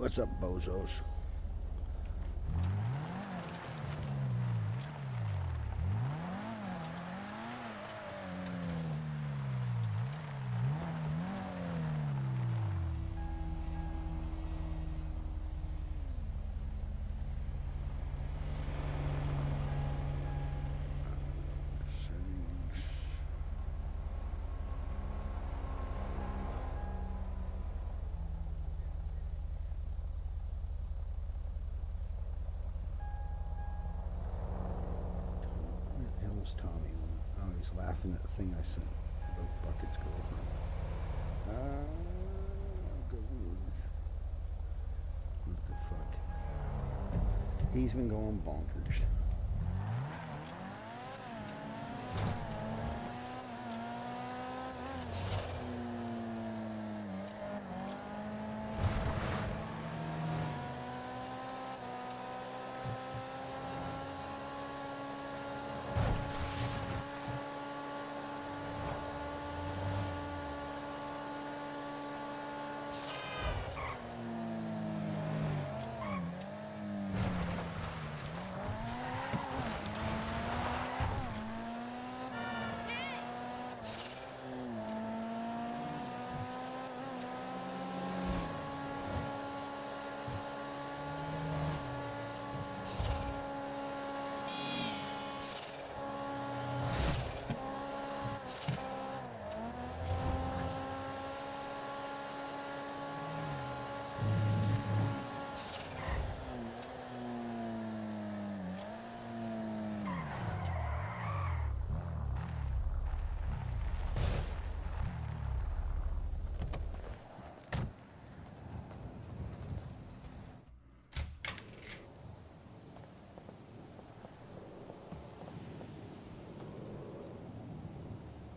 What's up, bozos? Tommy. Oh, he's laughing at the thing I sent about Bucket's girlfriend. Good. What the fuck? He's been going bonkers.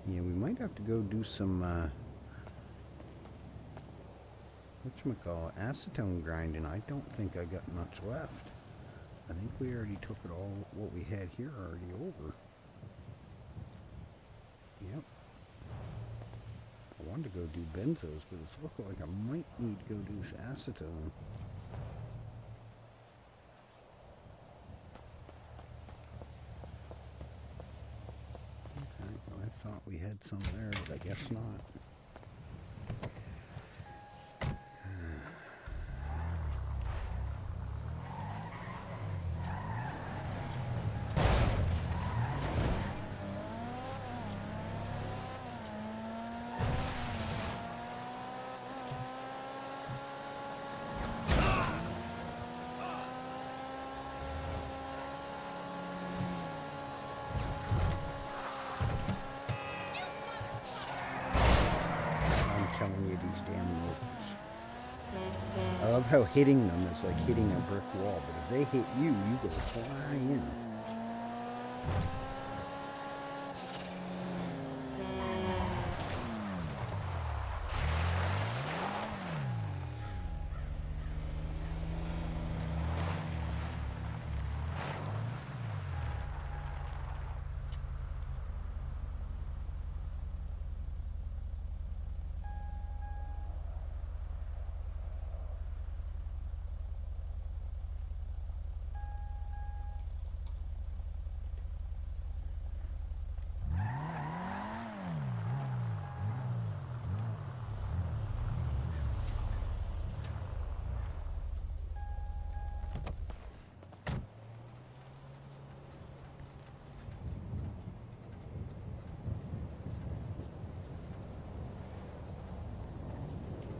Yeah, we might have to go do some, whatchamacallit, acetone grinding. I don't think I got much left. I think we already took it all, what we had here already over. Yep. I wanted to go do benzos, but it's looking like I might need to go do acetone. Thought we had some there, but I guess not. These damn motors. I love how hitting them is like hitting a brick wall, but if they hit you, you go flying.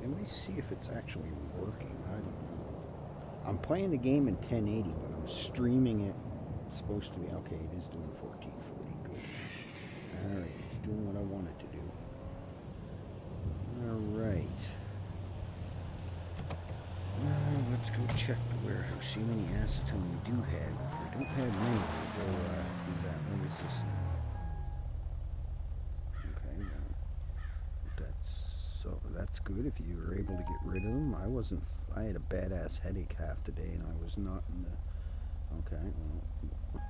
Let me see if it's actually working. I don't know. I'm playing the game in 1080, but I'm streaming it. It's supposed to be okay. It is doing 1440. Good. All right, it's doing what I want it to do. All right. Let's go check the warehouse. See how many acetone we do have. If we don't have many, we'll go do that. What is this? That's good if you were able to get rid of them. I had a badass headache half the day and I was not in the, okay, well.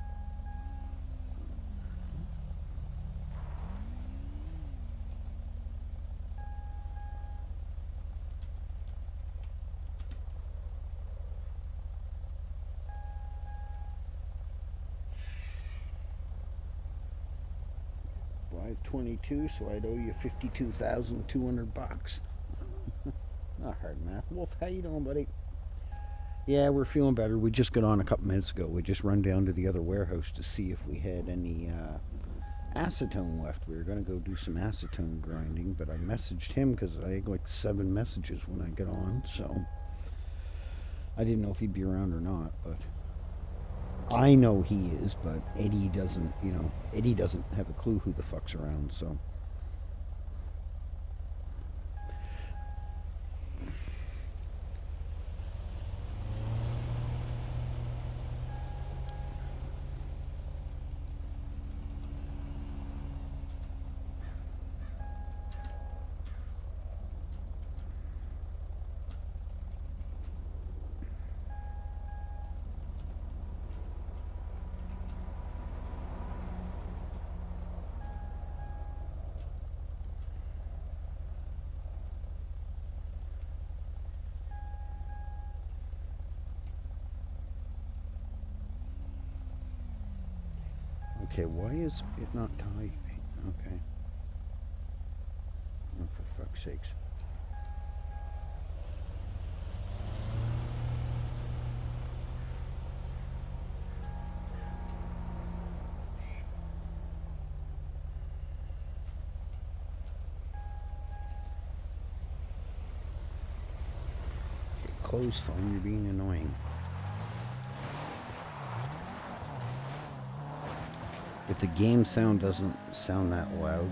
522, so I'd owe you 52,200 bucks. Not hard math. Wolf, how you doing, buddy? Yeah, we're feeling better. We just got on a couple minutes ago. We just run down to the other warehouse to see if we had any acetone left. We were going to go do some acetone grinding, but I messaged him because I had like 7 messages when I got on, so I didn't know if he'd be around or not, but I know he is, but Eddie doesn't, Eddie doesn't have a clue who the fuck's around, so. Okay, why is it not typing? Okay. Oh, for fuck's sakes. Okay, close phone, you're being annoying. If the game sound doesn't sound that loud,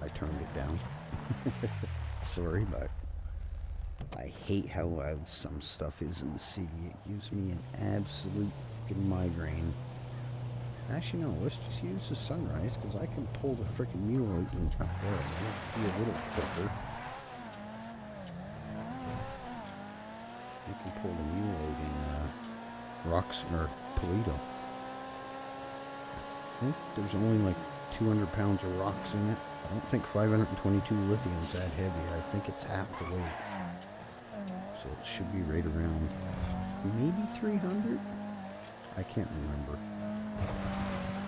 I turned it down. Sorry, but I hate how loud some stuff is in the city. It gives me an absolute fucking migraine. Actually, no, let's just use the sunrise, because I can pull the frickin' mule out and up there. It'll be a little quicker. You can pull the mule out in Rocks or Polito. I think there's only like 200 pounds of rocks in it. I don't think 522 lithium's that heavy. I think it's half the weight. So it should be right around maybe 300? I can't remember.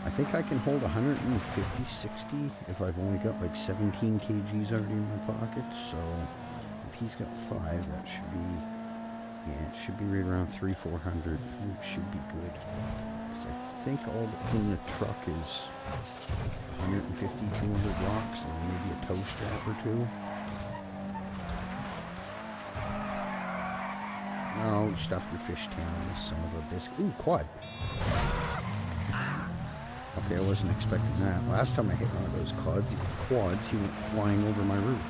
I think I can hold 150, 60 if I've only got like 17 kgs already in my pocket. So if he's got 5, that should be, yeah, it should be right around 300-400. It should be good. I think all that's in the truck is 150, 200 rocks and maybe a toe strap or 2. No, stop your fish tail, you son of a biscuit. Ooh, quad. Okay, I wasn't expecting that. Last time I hit one of those quads, he went flying over my roof.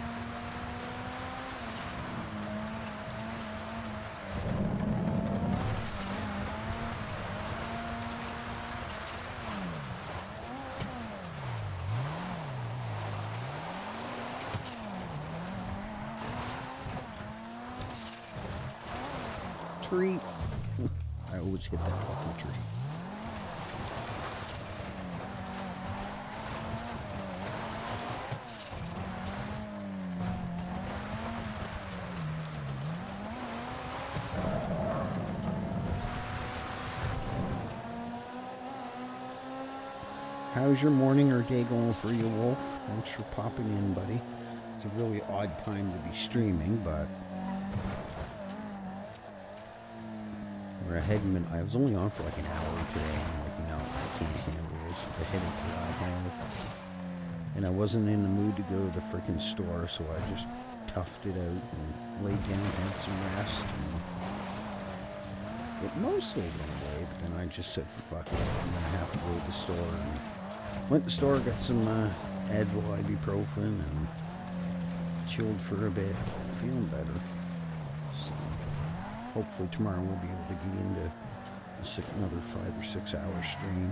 Tree. I always hit that fucking tree. How's your morning or day going for you, Wolf? Thanks for popping in, buddy. It's a really odd time to be streaming, but we're ahead. I was only on for like an hour today, and I'm like, no, I can't handle this. The headache that I have. And I wasn't in the mood to go to the freaking store, so I just toughed it out and laid down, had some rest. And it mostly went away, but then I just said, fuck it, I'm going to have to go to the store. And went to the store, got some Advil ibuprofen, and chilled for a bit. Feeling better. So hopefully tomorrow we'll be able to get into another 5 or 6 hour stream.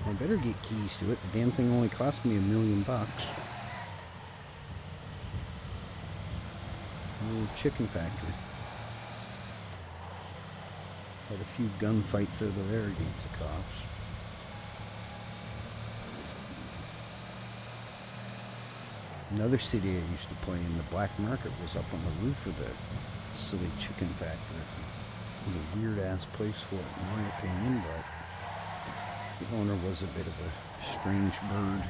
I better get keys to it. The damn thing only cost me $1 million. Little chicken factory. Had a few gunfights over there against the cops. Another city I used to play in, the black market, was up on the roof of the silly chicken factory. It was a weird-ass place for it, in my opinion, but the owner was a bit of a strange bird.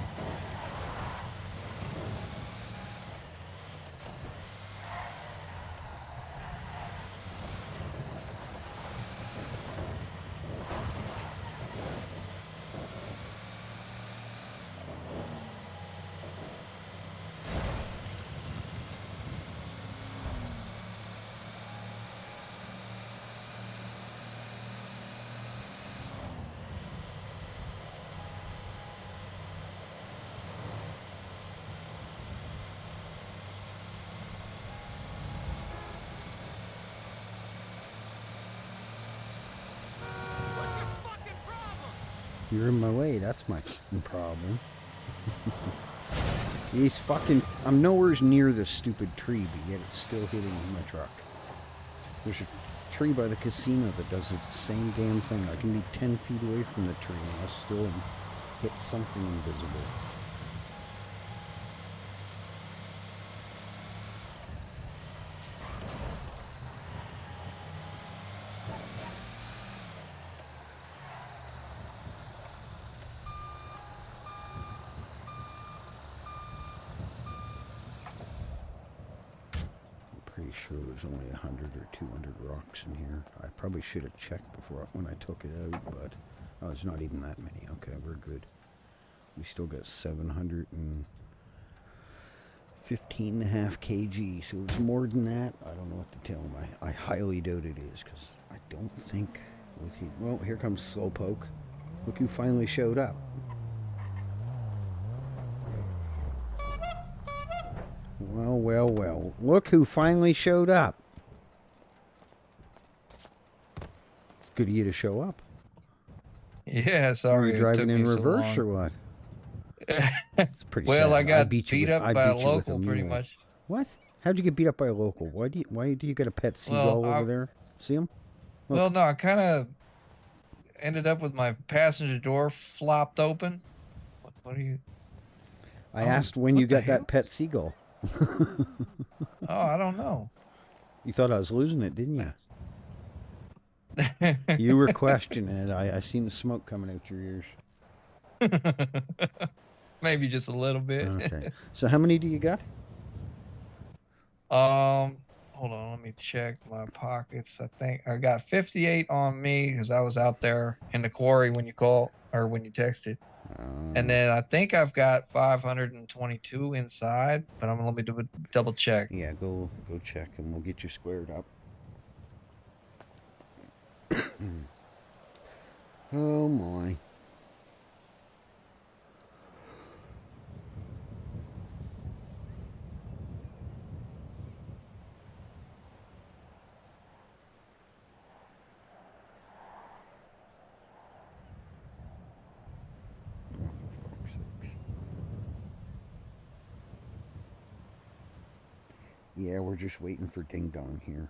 You're in my way, that's my problem. He's fucking... I'm nowhere near this stupid tree, but yet it's still hitting my truck. There's a tree by the casino that does the same damn thing. I can be 10 feet away from the tree and I'll still hit something invisible. Pretty sure there's only 100 or 200 rocks in here. I probably should have checked before when I took it out, but oh, it's not even that many. Okay, we're good. We still got 715.5 kg, so it's more than that. I don't know what to tell him. I highly doubt it is, because I don't think with him. Well, here comes Slowpoke. Look who finally showed up. Well, well, well. Look who finally showed up. It's good of you to show up. Yeah, sorry. Are you driving in reverse or what? It's pretty well, sad. I got beat beat up by a local pretty much. What? How'd you get beat up by a local? Why do you get a pet seagull over there? See him? Look. Well, no, I kind of ended up with my passenger door flopped open. What are you? I asked when you got that pet seagull. Oh, I don't know. You thought I was losing it, didn't you? You were questioning it. I seen the smoke coming out your ears. Maybe just a little bit. Okay. So how many do you got? Hold on, let me check my pockets. I think I got 58 on me because I was out there in the quarry when you called or when you texted. And then I think I've got 522 inside, but let me double check. Yeah, go check and we'll get you squared up. Oh my. Yeah, we're just waiting for Ding Dong here.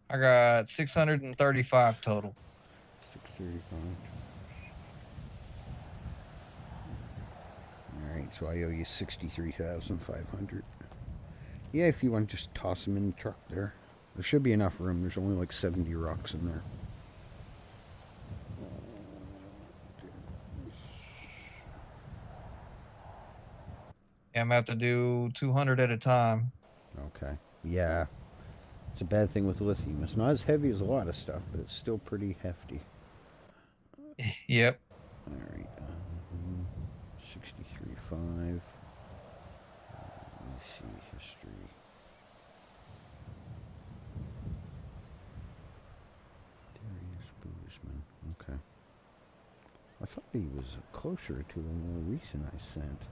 I got 635 total. 635. All right, so I owe you 63,500. Yeah, if you want to just toss them in the truck there. There should be enough room. There's only like 70 rocks in there. Yeah, I'm gonna have to do 200 at a time. Okay. Yeah. It's a bad thing with lithium. It's not as heavy as a lot of stuff, but it's still pretty hefty. Yep. All right. 63.5. Let me see history. Darius Boozman. Okay. I thought he was closer to the more recent I sent.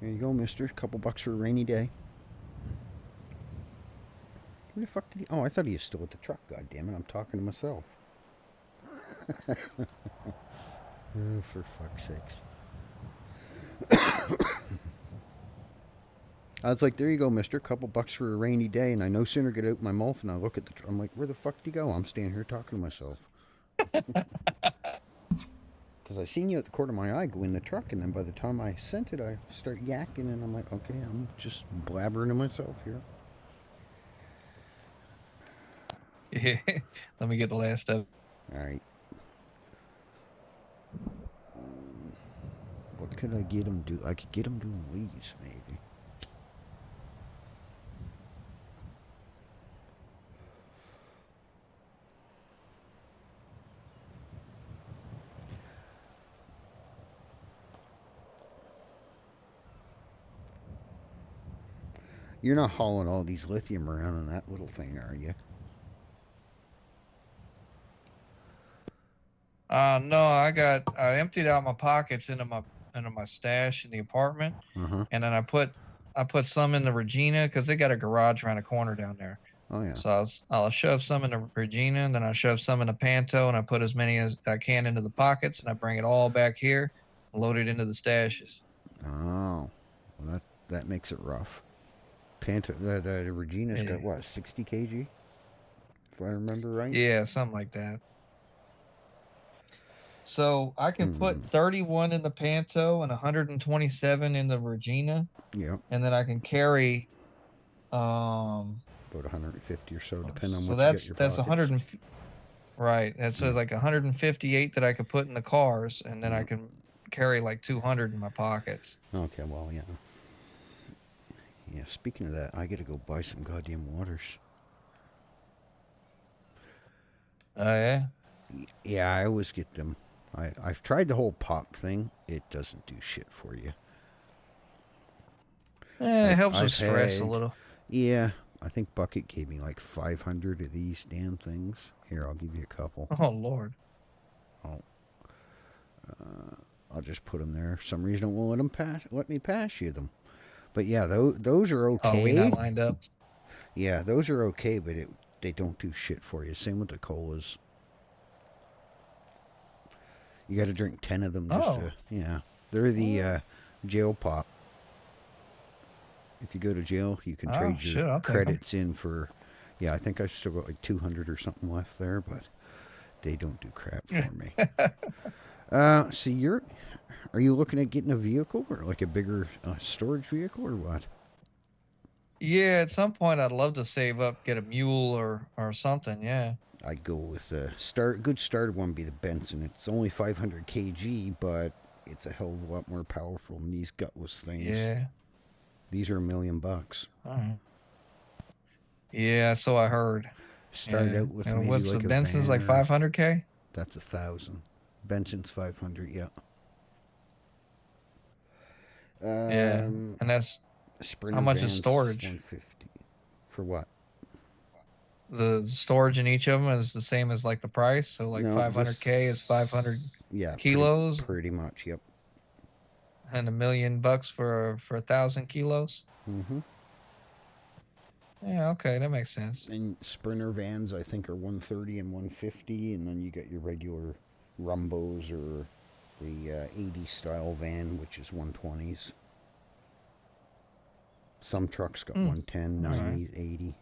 There you go, mister. Couple bucks for a rainy day. Where the fuck did he... Oh, I thought he was still at the truck. God damn it, I'm talking to myself. Oh, for fuck's sakes. I was like, there you go, mister. Couple bucks for a rainy day. And I no sooner get out my mouth and I look at the... I'm like, where the fuck did he go? I'm standing here talking to myself. Because I seen you at the corner of my eye go in the truck. And then by the time I sent it, I start yakking. And I'm like, okay, I'm just blabbering to myself here. Yeah. Let me get the last of. All right. What could I get him do? I could get him doing leaves, maybe. You're not hauling all these lithium around in that little thing, are you? No, I emptied out my pockets into my stash in the apartment, Uh-huh. and then I put some in the Regina because they got a garage around a corner down there. Oh, yeah. So I'll shove some in the Regina, and then I'll shove some in the Panto, and I put as many as I can into the pockets, and I bring it all back here, load it into the stashes. Oh, well, that makes it rough. The Regina's got, what, 60 kg? If I remember right? Yeah, something like that. So I can put 31 in the Panto and 127 in the Regina. Yeah. And then I can carry about 150 or so, depending on so what you get your that's pockets. 100. Right. That says like 158 that I could put in the cars, and then I can carry like 200 in my pockets. Okay, well, yeah. Yeah, speaking of that, I gotta go buy some goddamn waters. Oh, yeah? Yeah, I always get them. I've tried the whole pop thing. It doesn't do shit for you. It helps with stress a little. Yeah, I think Bucket gave me like 500 of these damn things. Here, I'll give you a couple. Oh, Lord. I'll just put them there. For some reason, it won't let me pass you them. But yeah, those are okay. Oh, we not lined up? Yeah, those are okay, but they don't do shit for you. Same with the colas. You got to drink 10 of them just to... Yeah. They're the jail pop. If you go to jail, you can trade your credits in for... Yeah, I think I've still got like 200 or something left there, but they don't do crap for me. So are you looking at getting a vehicle or like a bigger storage vehicle or what? Yeah, at some point I'd love to save up, get a mule or something, yeah. I'd go with a good starter one be the Benson. It's only 500 kg, but it's a hell of a lot more powerful than these gutless things. Yeah. These are $1 million. All right. Yeah, so I heard. Start out with maybe what's like the Benson's like 500K? That's 1,000. Benson's 500. Yeah. Yeah, and that's Sprinter how much is Vans, storage? 150. For what? The storage in each of them is the same as like the price, so like No, 500K is 500 kilos. Pretty much, yep. And $1 million for 1,000 kilos. Mm-hmm. Yeah, okay, that makes sense. And Sprinter Vans, I think, are 130 and 150, and then you got your regular Rumbos or the 80 style van, which is 120s. Some trucks got 110, 90, 80.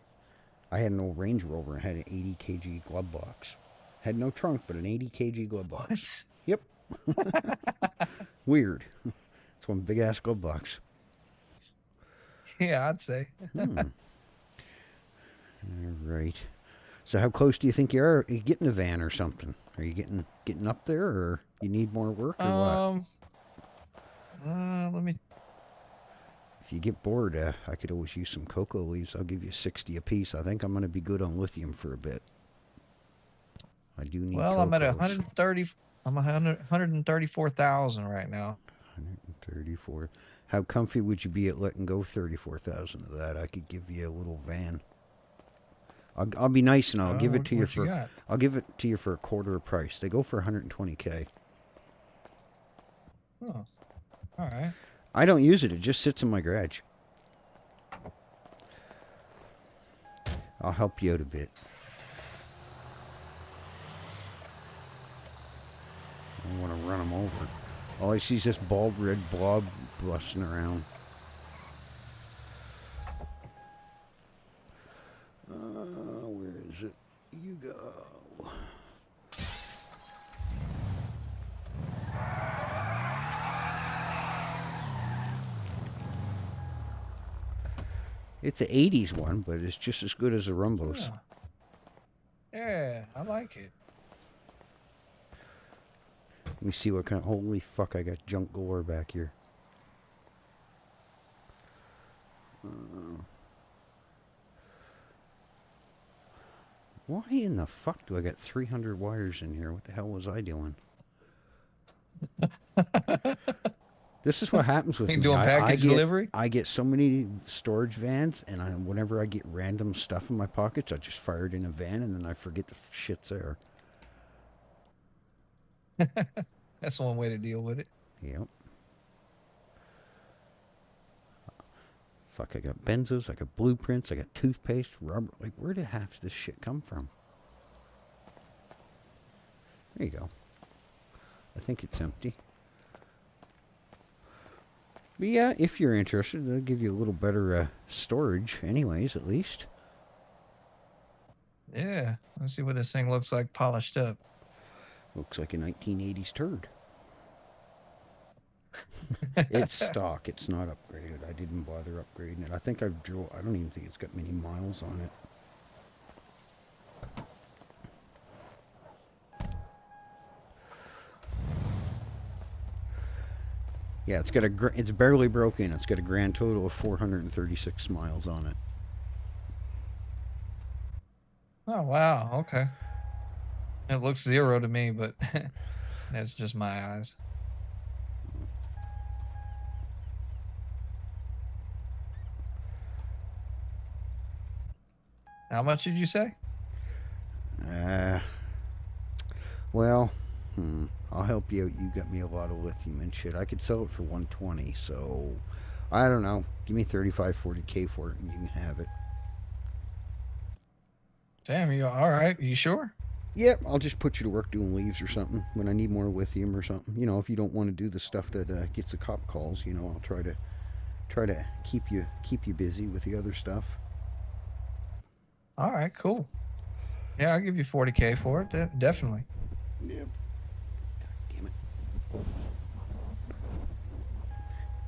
I had an old Range Rover and had an 80 kg glove box. Had no trunk, but an 80 kg glove box. What? Yep. Weird. It's one big ass glove box. Yeah, I'd say. All right. So how close do you think you are? Are you getting a van or something? Are you getting up there, or you need more work, or what? Let me. If you get bored, I could always use some cocoa leaves. I'll give you 60 a piece. I think I'm going to be good on lithium for a bit. I do need. Well, cocos. I'm at 130. I'm 134,000 right now. 134. How comfy would you be at letting go 34,000 of that? I could give you a little van. I'll be nice and I'll give it to you for. I'll give it to you for a quarter of price. They go for 120K. Oh, all right. I don't use it. It just sits in my garage. I'll help you out a bit. I want to run him over. All I see is this bald red blob blushing around. Where is it? You go. It's an 80s one, but it's just as good as the Rumbos. Yeah, I like it. Let me see what kind of... Holy fuck, I got junk galore back here. Why in the fuck do I got 300 wires in here? What the hell was I doing? This is what happens with You me. doing package delivery? I get so many storage vans, and whenever I get random stuff in my pockets, I just fire it in a van, and then I forget the shit's there. That's one way to deal with it. Yep. Fuck, I got benzos, I got blueprints, I got toothpaste, rubber. Like, where did half this shit come from? There you go. I think it's empty. But yeah, if you're interested, they'll give you a little better storage anyways, at least. Yeah. Let's see what this thing looks like polished up. Looks like a 1980s turd. It's stock. It's not upgraded. I didn't bother upgrading it. I think I've drove... I don't even think it's got many miles on it. Yeah, it's got a... It's barely broken. It's got a grand total of 436 miles on it. Oh, wow. Okay. It looks 0 to me, but that's just my eyes. How much did you say? Well, I'll help you out. You got me a lot of lithium and shit. I could sell it for 120, so I don't know. Give me 35, 40K for it and you can have it. Damn, you all right? You sure? Yep, I'll just put you to work doing leaves or something when I need more lithium or something. You know, if you don't want to do the stuff that gets the cop calls, you know, I'll try to keep you busy with the other stuff. All right, cool. Yeah, I'll give you 40K for it. Definitely. Yep. God damn it.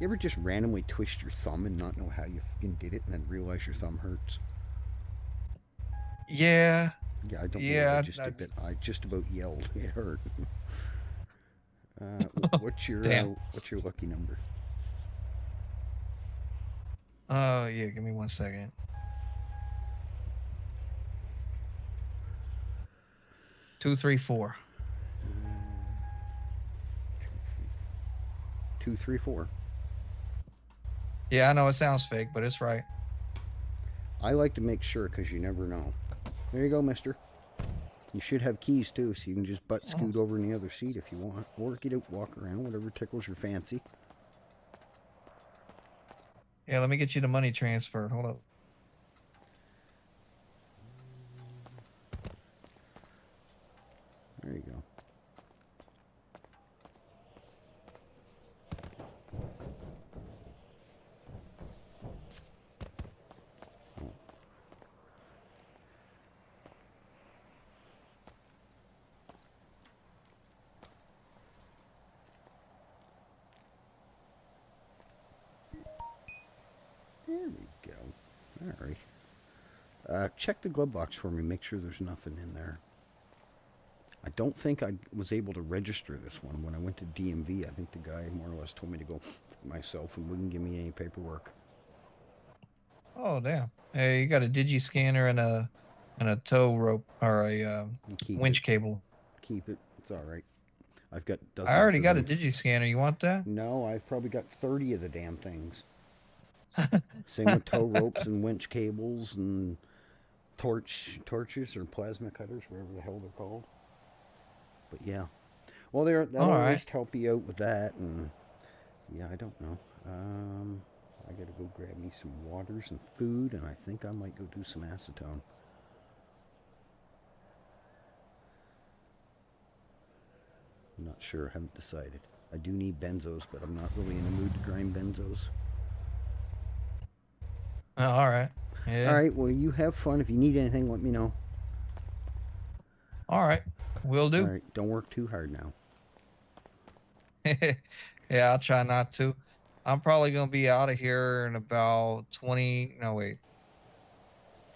You ever just randomly twist your thumb and not know how you fucking did it and then realize your thumb hurts? Yeah. Yeah, I don't know. Yeah, I just about yelled. It hurt. What's your lucky number? Oh, yeah, give me 1 second. 234. 234. Yeah, I know it sounds fake, but it's right. I like to make sure because you never know. There you go, mister. You should have keys too, so you can just butt scoot over in the other seat if you want. Or get out, walk around, whatever tickles your fancy. Yeah, let me get you the money transferred. Hold up. There you go. There we go. All right. Check the glove box for me. Make sure there's nothing in there. I don't think I was able to register this one. When I went to DMV, I think the guy more or less told me to go myself and wouldn't give me any paperwork. Oh, damn. Hey, you got a digi scanner and a tow rope or a winch cable. Keep it. It's all right. I've got dozens. I already got a digi scanner. You want that? No, I've probably got 30 of the damn things. Same with tow ropes and winch cables and torches or plasma cutters, whatever the hell they're called. But yeah, well, that'll at least help you out with that. And yeah, I don't know. I gotta go grab me some waters and food, and I think I might go do some acetone. I'm not sure. I haven't decided. I do need benzos, but I'm not really in the mood to grind benzos. Oh, all right. All Yeah. right. Well, you have fun. If you need anything, let me know. All right. Will All do. right. Don't work too hard now. Yeah, I'll try not to. I'm probably gonna be out of here in about 20, no wait,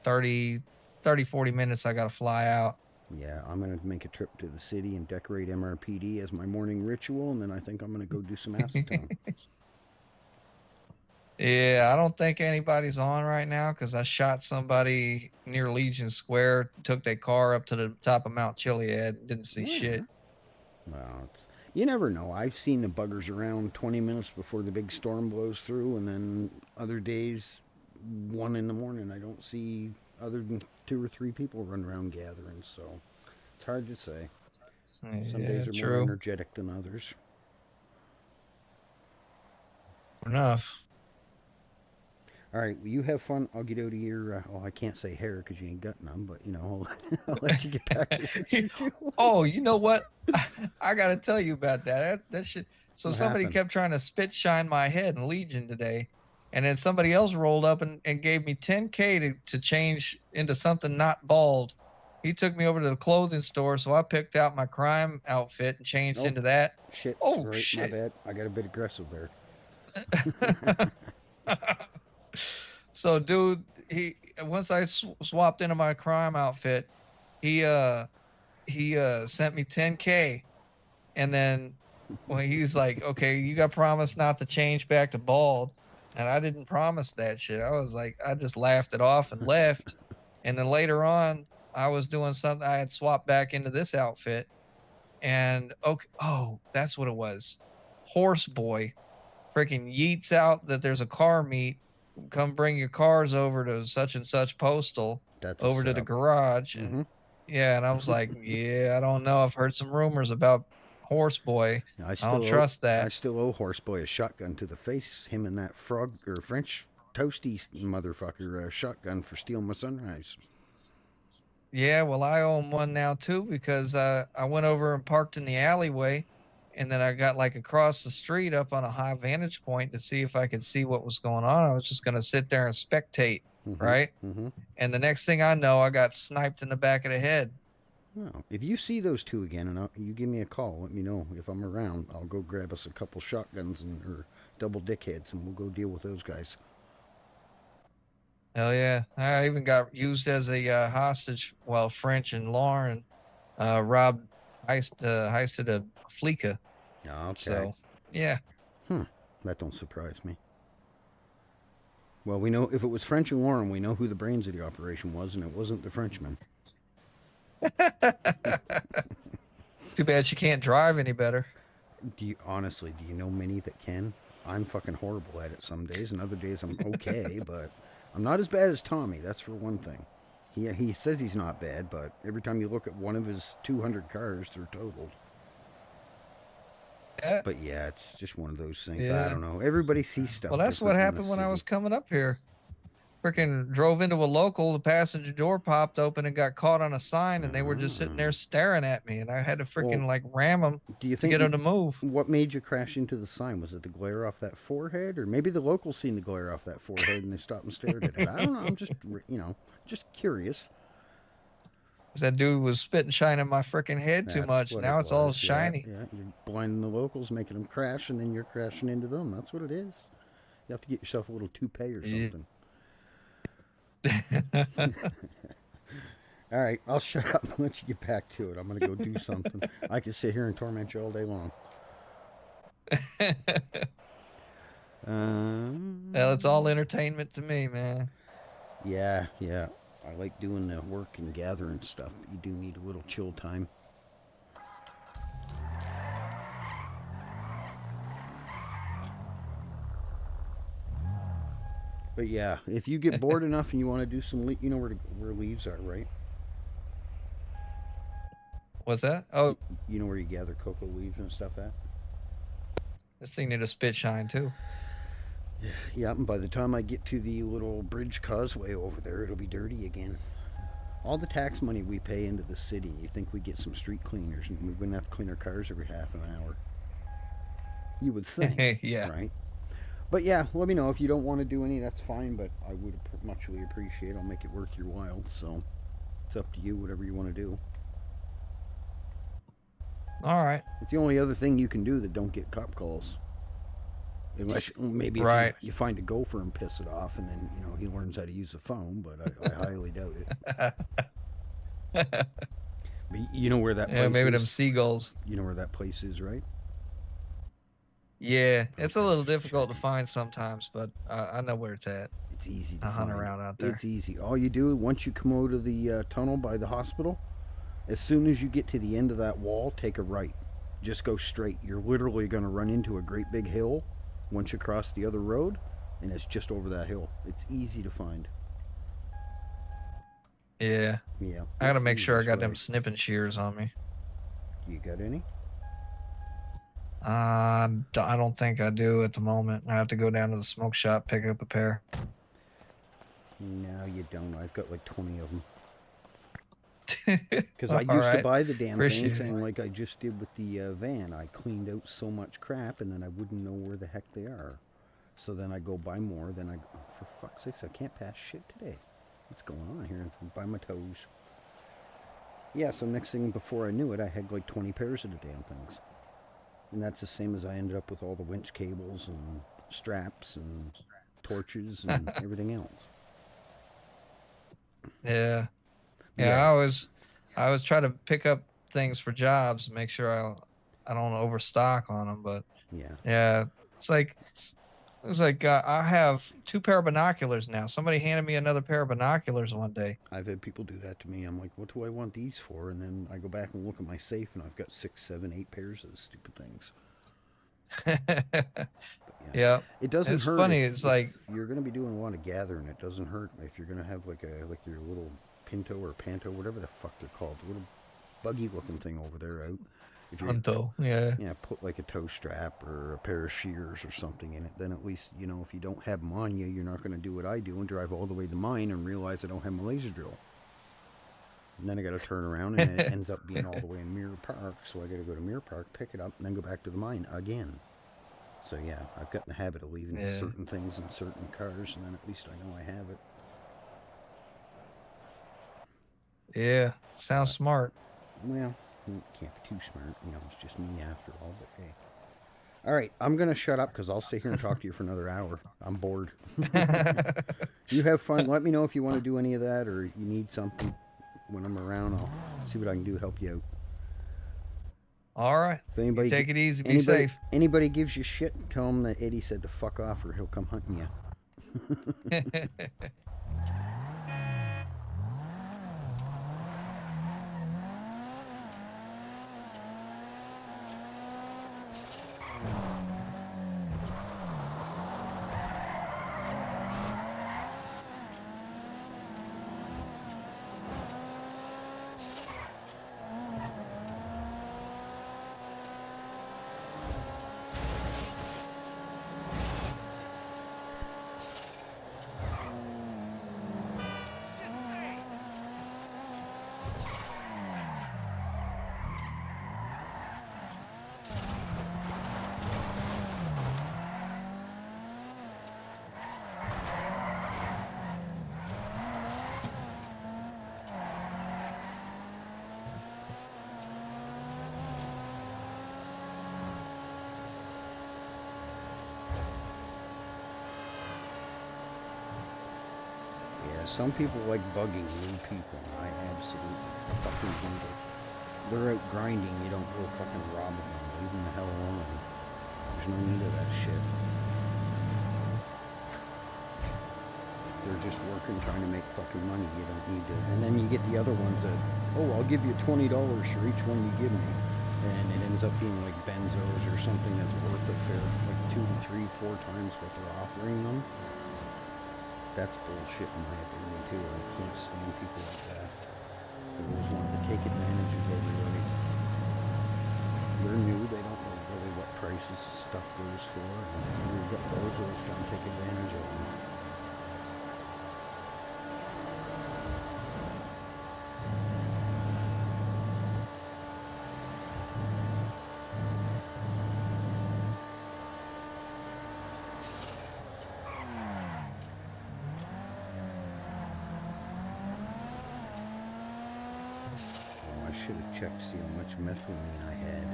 30, 30, 40 minutes. I gotta fly out. Yeah, I'm gonna make a trip to the city and decorate MRPD as my morning ritual, and then I think I'm gonna go do some acetone. Yeah, I don't think anybody's on right now because I shot somebody near Legion Square, took their car up to the top of Mount Chiliad, didn't see Yeah. shit. Well, you never know. I've seen the buggers around 20 minutes before the big storm blows through, and then other days, 1 in the morning, I don't see other than 2 or 3 people run around gathering. So it's hard to say. Some Yeah, days are more true. energetic than others. Enough. All right, well, you have fun. I'll get out of your. Well, I can't say hair because you ain't got none, but I'll let you get back to what you're doing. Oh, you know what? I gotta tell you about that. That shit. So What somebody happened? kept trying to spit shine my head in Legion today, and then somebody else rolled up and gave me 10K to change into something not bald. He took me over to the clothing store, so I picked out my crime outfit and changed Oh, into that. shit. Oh Right, my shit. bad. I got a bit aggressive there. So dude, he once I swapped into my crime outfit, he uh he sent me 10K, and then well, he's like, okay, you got promised not to change back to bald. And I didn't promise that shit. I was like, I just laughed it off and left. And then later on, I was doing something. I had swapped back into this outfit. And okay, oh, that's what it was. Horse boy freaking yeets out that there's a car meet. Come bring your cars over to such and such postal That's a over to the setup. garage. And Mm-hmm. yeah, and I was like, yeah, I don't know. I've heard some rumors about Horse Boy. I I don't still owe trust that. Horseboy a shotgun to the face. Him and that frog or French toasty motherfucker shotgun for stealing my sunrise. Yeah, well, I own one now too because I went over and parked in the alleyway, and then I got like across the street up on a high vantage point to see if I could see what was going on. I was just gonna sit there and spectate, Mm-hmm. right? Mm-hmm. And the next thing I know, I got sniped in the back of the head. Well, if you see those two again and you give me a call, let me know if I'm around. I'll go grab us a couple shotguns or double dickheads, and we'll go deal with those guys. Hell yeah! I even got used as a hostage while French and Lauren robbed heisted a Fleeca. Okay. So yeah. Hmm. That don't surprise me. Well, we know if it was French and Lauren, we know who the brains of the operation was, and it wasn't the Frenchman. Too bad she can't drive any better. Do you know many that can? I'm fucking horrible at it some days, and other days I'm okay, but I'm not as bad as Tommy. That's for one thing. He says he's not bad, but every time you look at one of his 200 cars, they're totaled. Yeah. But yeah, it's just one of those things. I Yeah. don't know. Everybody sees stuff Well, that's what different in the happened when I city. was coming up here. Freaking drove into a local, the passenger door popped open and got caught on a sign, and they were just sitting there Ah. staring at me, and I had to Well, freaking like ram them do you to get think them to move. what made you crash into the sign? Was it the glare off that forehead, or maybe the locals seen the glare off that forehead and they stopped and stared at it? I don't know. I'm just just curious. That dude was spitting shine in my freaking head too That's much. what it Now it's all was. Yeah, shiny. yeah. You're blinding the locals, making them crash, and then you're crashing into them. That's what it is. You have to get yourself a little toupee or Yeah. something. All right, I'll shut up and let you get back to it. I'm gonna go do something. I could sit here and torment you all day long. Well, it's all Um, entertainment to me, man. yeah, yeah. I like doing the work and gathering stuff, but you do need a little chill time. But yeah, if you get bored enough and you want to do some, you know where leaves are, right? What's that? Oh, You know where you gather cocoa leaves and stuff at? this thing need a spit shine too. Yeah, and by the time I get to the little bridge causeway over there, it'll be dirty again. All the tax money we pay into the city, you think we get some street cleaners and we wouldn't have to clean our cars every half an hour. You would think, Yeah. right? But yeah, let me know if you don't want to do any. That's fine, but I would muchly appreciate. I'll make it worth your while. So it's up to you, whatever you want to do. All right. It's the only other thing you can do that don't get cop calls. Unless maybe if Right. you find a gopher and piss it off, and then he learns how to use the phone. But I highly doubt it. But you know where that Yeah, place maybe them is. seagulls. You know where that place is, right? Yeah, it's a Okay, little difficult to shit. find sometimes, but I know where it's at. It's easy to I hunt find. around out there. It's easy. All you do once you come out of the tunnel by the hospital, as soon as you get to the end of that wall, take a right. Just go straight. You're literally going to run into a great big hill once you cross the other road, and it's just over that hill. It's easy to find. Yeah, Yeah, I gotta it's the make sure I easiest got them way. snipping shears on me. You got any? I don't think I do at the moment. I have to go down to the smoke shop, pick up a pair. No, you don't. I've got like 20 of them. Because I All used to right, buy the damn things, appreciate it. and like I just did with the van, I cleaned out so much crap, and then I wouldn't know where the heck they are. So then I go buy more. Then for fuck's sakes, I can't pass shit today. What's going on here? I'm by my toes. Yeah, so next thing before I knew it, I had like 20 pairs of the damn things. And that's the same as I ended up with all the winch cables and straps and torches and everything else. Yeah, But yeah. yeah, I always try to pick up things for jobs, make sure I don't overstock on them. But yeah. yeah, it's like I have two pair of binoculars now. Somebody handed me another pair of binoculars one day. I've had people do that to me. I'm like, what do I want these for? And then I go back and look at my safe, and I've got 6, 7, 8 pairs of those stupid things. But yeah, Yeah, it doesn't it's hurt funny. It's if like, you're going to be doing a lot of gathering. It doesn't hurt if you're going to have like your little pinto or panto, whatever the fuck they're called, the little buggy looking thing over there out. If you're Hunto. Yeah. yeah, put like a toe strap or a pair of shears or something in it. Then at least if you don't have them on you, you're not going to do what I do and drive all the way to mine and realize I don't have my laser drill. And then I got to turn around, and it ends up being all the way in Mirror Park. So I got to go to Mirror Park, pick it up, and then go back to the mine again. So yeah, I've got in the habit of leaving Yeah. certain things in certain cars, and then at least I know I have it. Yeah. Sounds But smart. well, you can't be too smart. It's just me after all. But hey, all right, I'm gonna shut up because I'll sit here and talk to you for another hour. I'm bored. You have fun. Let me know if you want to do any of that or you need something. When I'm around, I'll see what I can do to help you out. All right. If You anybody, take it easy. Be anybody, safe. anybody gives you shit, tell them that Eddie said to fuck off or he'll come hunting you. Yeah, some people like bugging new people. I absolutely fucking hate it. They're out grinding, you don't go fucking robbing them. Leave them the hell alone. There's no need of that shit. They're just working, trying to make fucking money. You don't need to. And then you get the other ones that, oh, I'll give you $20 for each one you give me. And it ends up being like benzos or something that's worth it for like 2 to 3, 4 times what they're offering them. That's bullshit in my opinion too. I can't stand people like that. They always want to take advantage of everybody. They're new, they don't know really what prices stuff goes for, and we've got bozos trying to take advantage of them. Oh, I should have checked to see how much methylene I had.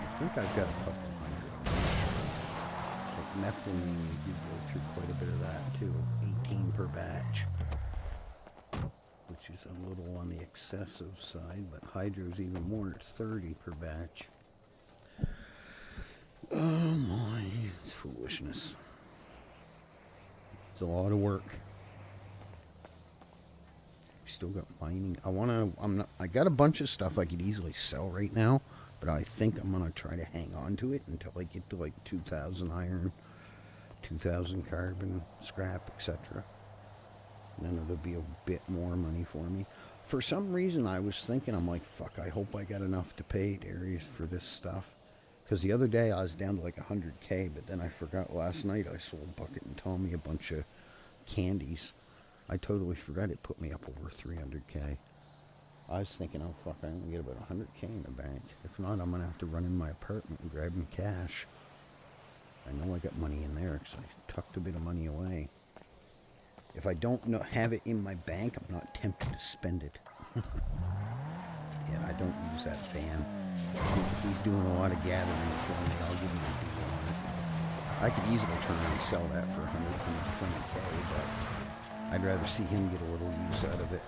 I think I've got a couple hundred. Like methylene, you do go through quite a bit of that too. 18 per batch, which is a little on the excessive side, but hydro's even more. It's 30 per batch. Oh my, it's foolishness. It's a lot of work. Still got mining. I got a bunch of stuff I could easily sell right now, but I think I'm gonna try to hang on to it until I get to like 2,000 iron, 2,000 carbon, scrap, etc. Then it'll be a bit more money for me. For some reason, I was thinking, I'm like, fuck, I hope I got enough to pay Darius for this stuff. Because the other day I was down to like 100K, but then I forgot last night I sold Bucket and Tommy a bunch of candies. I totally forgot it put me up over 300K. I was thinking, oh fuck, I'm gonna get about 100K in the bank. If not, I'm gonna have to run in my apartment and grab him cash. I know I got money in there because I tucked a bit of money away. If I don't have it in my bank, I'm not tempted to spend it. Yeah, I don't use that van. He's doing a lot of gathering for me. I'll give him a deal on it. I could easily turn around and sell that for 120K, but I'd rather see him get a little use out of it.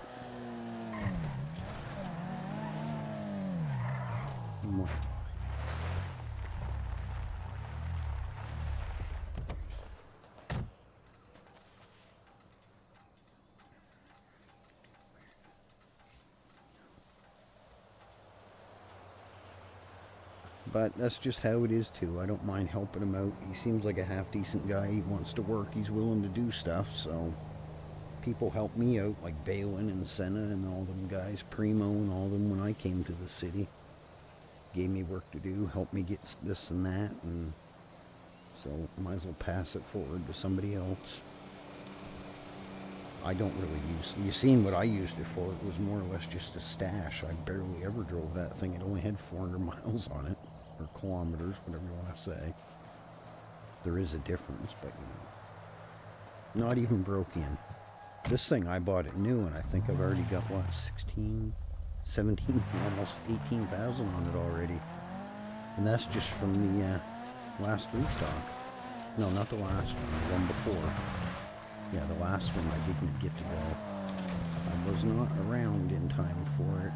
But that's just how it is too. I don't mind helping him out. He seems like a half decent guy. He wants to work. He's willing to do stuff. So people help me out, like Balin and Senna and all them guys, Primo and all them when I came to the city. Gave me work to do, helped me get this and that, and so might as well pass it forward to somebody else. I don't really use, you seen what I used it for. It was more or less just a stash. I barely ever drove that thing. It only had 400 miles on it, or kilometers, whatever you want to say. There is a difference, but you know, not even broke in. This thing, I bought it new, and I think I've already got, what, 16, 17, almost 18,000 on it already. And that's just from the last restock. No, not the last one, the one before. Yeah, the last one I didn't get to go. I was not around in time for it.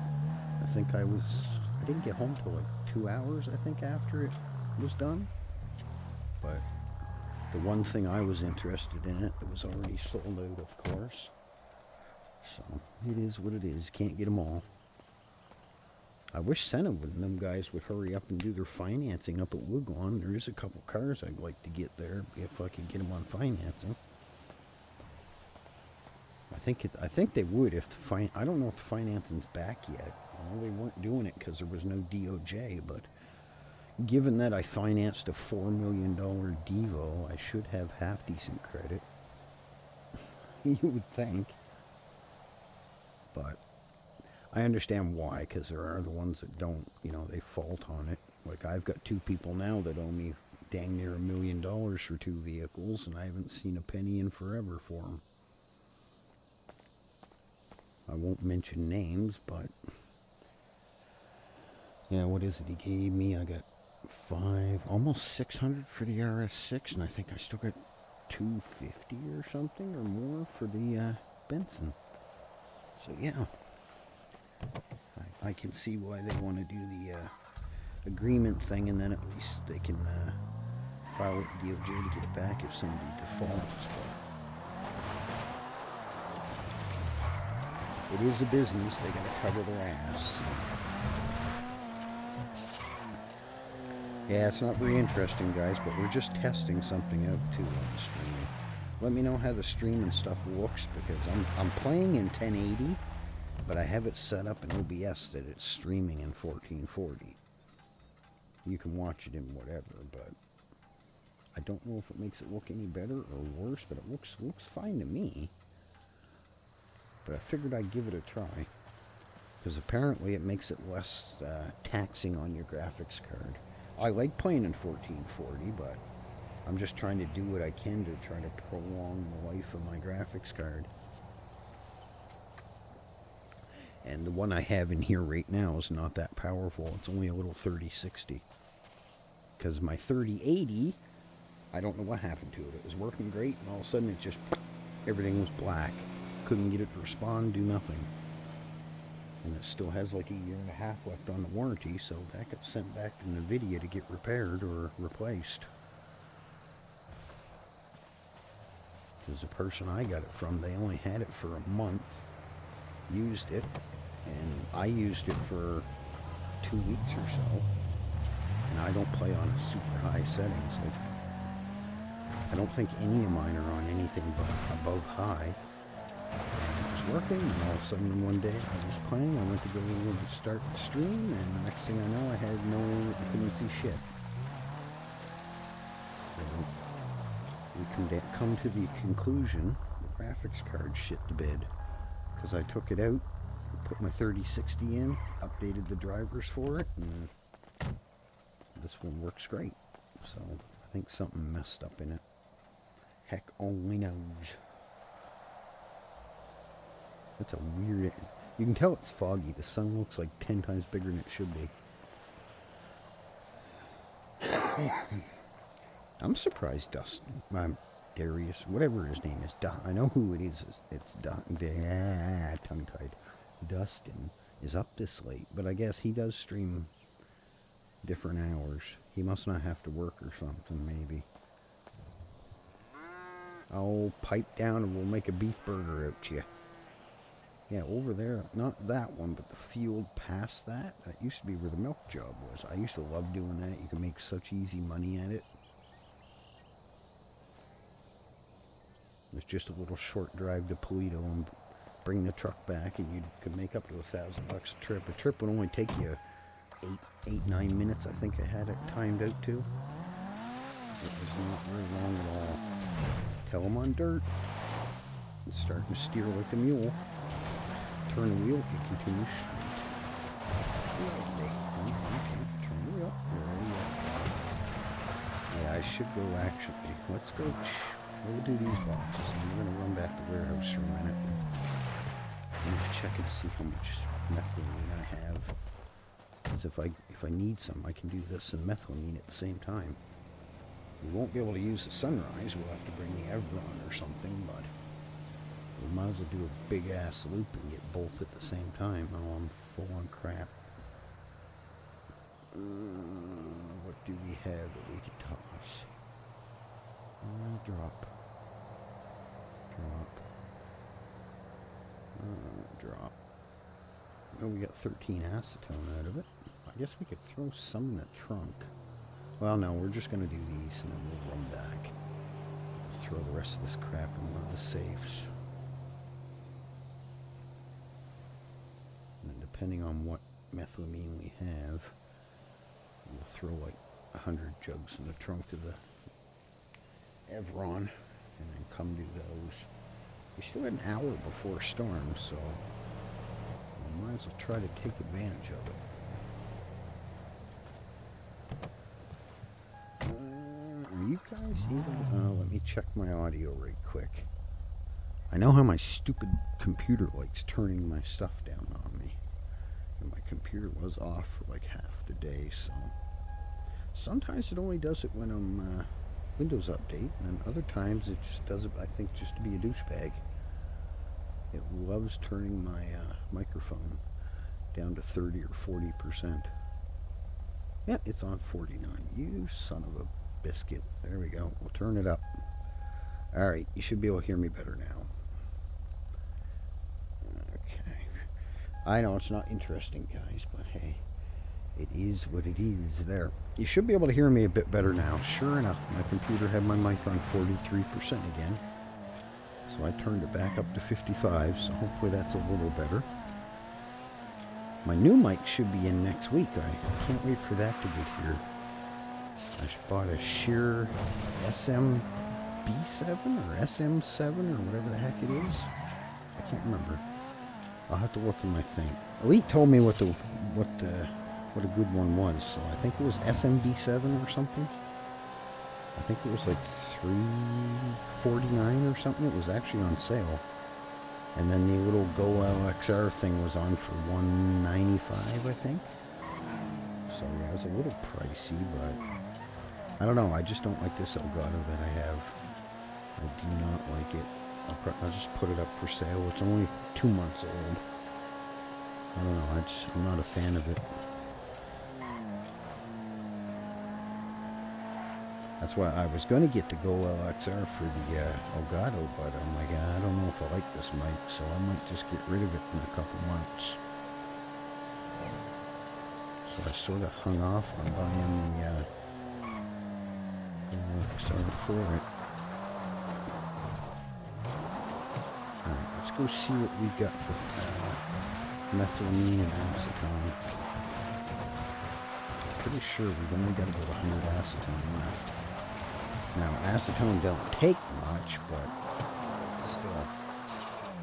I didn't get home till like 2 hours, I think, after it was done. But the one thing I was interested in it was already sold out, of course. So it is what it is. Can't get them all. I wish Senna and them guys would hurry up and do their financing up at Woodlawn. There is a couple cars I'd like to get there if I could get them on financing. I think they would if I don't know if the financing's back yet. Well, they weren't doing it because there was no DOJ, but given that I financed a $4 million Devo, I should have half decent credit. You would think. But I understand why, because there are the ones that don't, you know, they fault on it. Like I've got 2 people now that owe me dang near $1 million for 2 vehicles, and I haven't seen a penny in forever for them. I won't mention names, but yeah, what is it he gave me? I got 5, almost 600 for the RS6, and I think I still got 250 or something or more for the Benson. So yeah, I can see why they want to do the agreement thing, and then at least they can file with DOJ to get it back if somebody defaults. But it is a business, they gotta cover their ass. Yeah, it's not very interesting, guys, but we're just testing something out too on the stream. Let me know how the stream and stuff looks, because I'm playing in 1080, but I have it set up in OBS that it's streaming in 1440. You can watch it in whatever, but I don't know if it makes it look any better or worse, but it looks fine to me. But I figured I'd give it a try, because apparently it makes it less taxing on your graphics card. I like playing in 1440, but I'm just trying to do what I can to try to prolong the life of my graphics card. And the one I have in here right now is not that powerful. It's only a little 3060. Because my 3080, I don't know what happened to it. It was working great, and all of a sudden it just, everything was black. Couldn't get it to respond, do nothing. And it still has like a year and a half left on the warranty, so that got sent back to NVIDIA to get repaired or replaced. Because the person I got it from, they only had it for a month, used it, and I used it for 2 weeks or so. And I don't play on super high settings. I don't think any of mine are on anything but above high. And it was working, and all of a sudden one day I was playing, I went to go and start the stream, and the next thing I know I couldn't see shit. So we come to the conclusion, the graphics card shit the bed, because I took it out, put my 3060 in, updated the drivers for it, and this one works great. So I think something messed up in it. Heck only knows. That's a weird... You can tell it's foggy. The sun looks like 10 times bigger than it should be. I'm surprised Dustin, Darius, whatever his name is, I know who it is. It's tongue-tied. Dustin is up this late, but I guess he does stream different hours. He must not have to work or something, maybe. Oh, pipe down and we'll make a beef burger out to you. Yeah, over there, not that one, but the field past that. That used to be where the milk job was. I used to love doing that. You can make such easy money at it. It's just a little short drive to Toledo and bring the truck back, and you could make up to $1,000 a trip. A trip would only take you 9 minutes, I think I had it timed out to. It was not very long at all. Tell them on dirt. It's starting to steer like a mule. Turn the wheel, it continues straight. Turn the wheel. Yeah, I should go actually. Let's go. We'll do these boxes, and we're going to run back to the warehouse for a minute. I'm going to check and see how much methylamine I have. Because if I need some, I can do this and methylamine at the same time. We won't be able to use the sunrise. We'll have to bring the Evron or something, but we might as well do a big ass loop and get both at the same time. Oh, I'm full on crap. What do we have that we can toss? Drop. Drop. Oh, we got 13 acetone out of it. I guess we could throw some in the trunk. Well, no, we're just going to do these and then we'll run back. Throw the rest of this crap in one of the safes. And depending on what methylamine we have, we'll throw like 100 jugs in the trunk of the Evron and then come do those. We still had an hour before storm, so we might as well try to take advantage of it. Are you guys even... let me check my audio right quick. I know how my stupid computer likes turning my stuff down on me. And my computer was off for like half the day, so... Sometimes it only does it when I'm... Windows update, and other times it just does it, I think, just to be a douchebag. It loves turning my microphone down to 30 or 40%. Yeah, it's on 49. You son of a biscuit. There we go. We'll turn it up. Alright, you should be able to hear me better now. Okay. I know it's not interesting, guys, but hey. It is what it is. There. You should be able to hear me a bit better now. Sure enough, my computer had my mic on 43% again. So I turned it back up to 55, so hopefully that's a little better. My new mic should be in next week. I can't wait for that to get here. I bought a Shure SMB7 or SM7 or whatever the heck it is. I can't remember. I'll have to look in my thing. Elite told me what a good one was, so I think it was SMB7 or something. I think it was like $349 or something. It was actually on sale. And then the little Go LXR thing was on for $195, I think. So yeah, it was a little pricey, but I don't know. I just don't like this Elgato that I have. I do not like it. I'll just put it up for sale. It's only 2 months old. I don't know. I'm not a fan of it. That's why I was going to get the Go LXR for the Elgato, but I'm like, I don't know if I like this mic, so I might just get rid of it in a couple months. So I sort of hung off on buying the LXR for it. Alright, let's go see what we got for methylamine and acetone. Pretty sure we've only got about 100 acetone left. Now, acetone don't take much, but still,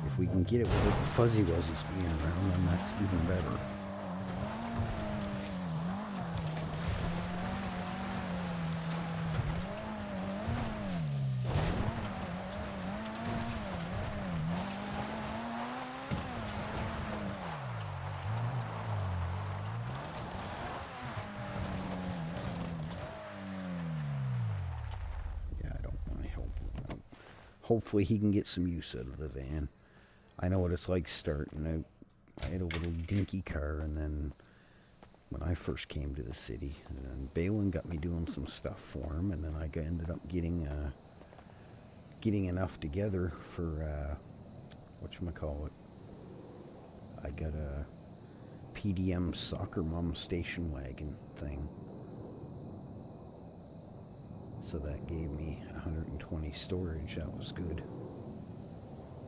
if we can get it without the fuzzy wuzzies being around, then that's even better. Hopefully he can get some use out of the van. I know what it's like starting out. I had a little dinky car, and then when I first came to the city, and then Balin got me doing some stuff for him, and then I ended up getting enough together for whatchamacallit. I got a PDM soccer mom station wagon thing. So that gave me 120 storage. That was good.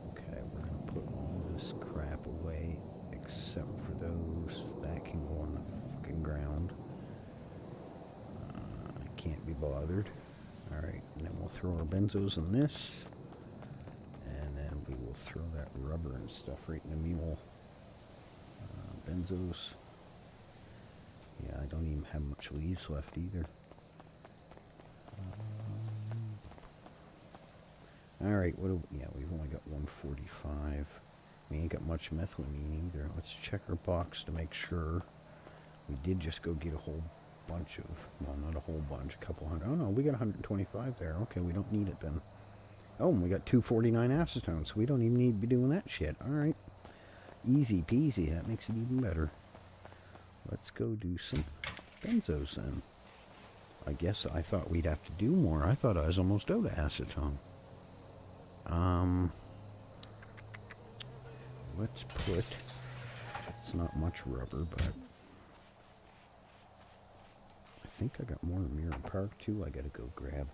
Okay, we're going to put all this crap away except for those. That can go on the fucking ground. I can't be bothered. Alright, and then we'll throw our benzos in this. And then we will throw that rubber and stuff right in the mule. Benzos. Yeah, I don't even have much leaves left either. Alright, yeah, we've only got 145. We ain't got much methylamine either. Let's check our box to make sure. We did just go get a whole bunch of, well, not a whole bunch, a couple hundred. Oh no, we got 125 there. Okay, we don't need it then. Oh, and we got 249 acetone, so we don't even need to be doing that shit. Alright. Easy peasy, that makes it even better. Let's go do some benzos then. I guess I thought we'd have to do more. I thought I was almost out of acetone. Let's put, it's not much rubber, but I think I got more in Mirror Park too. I gotta go grab.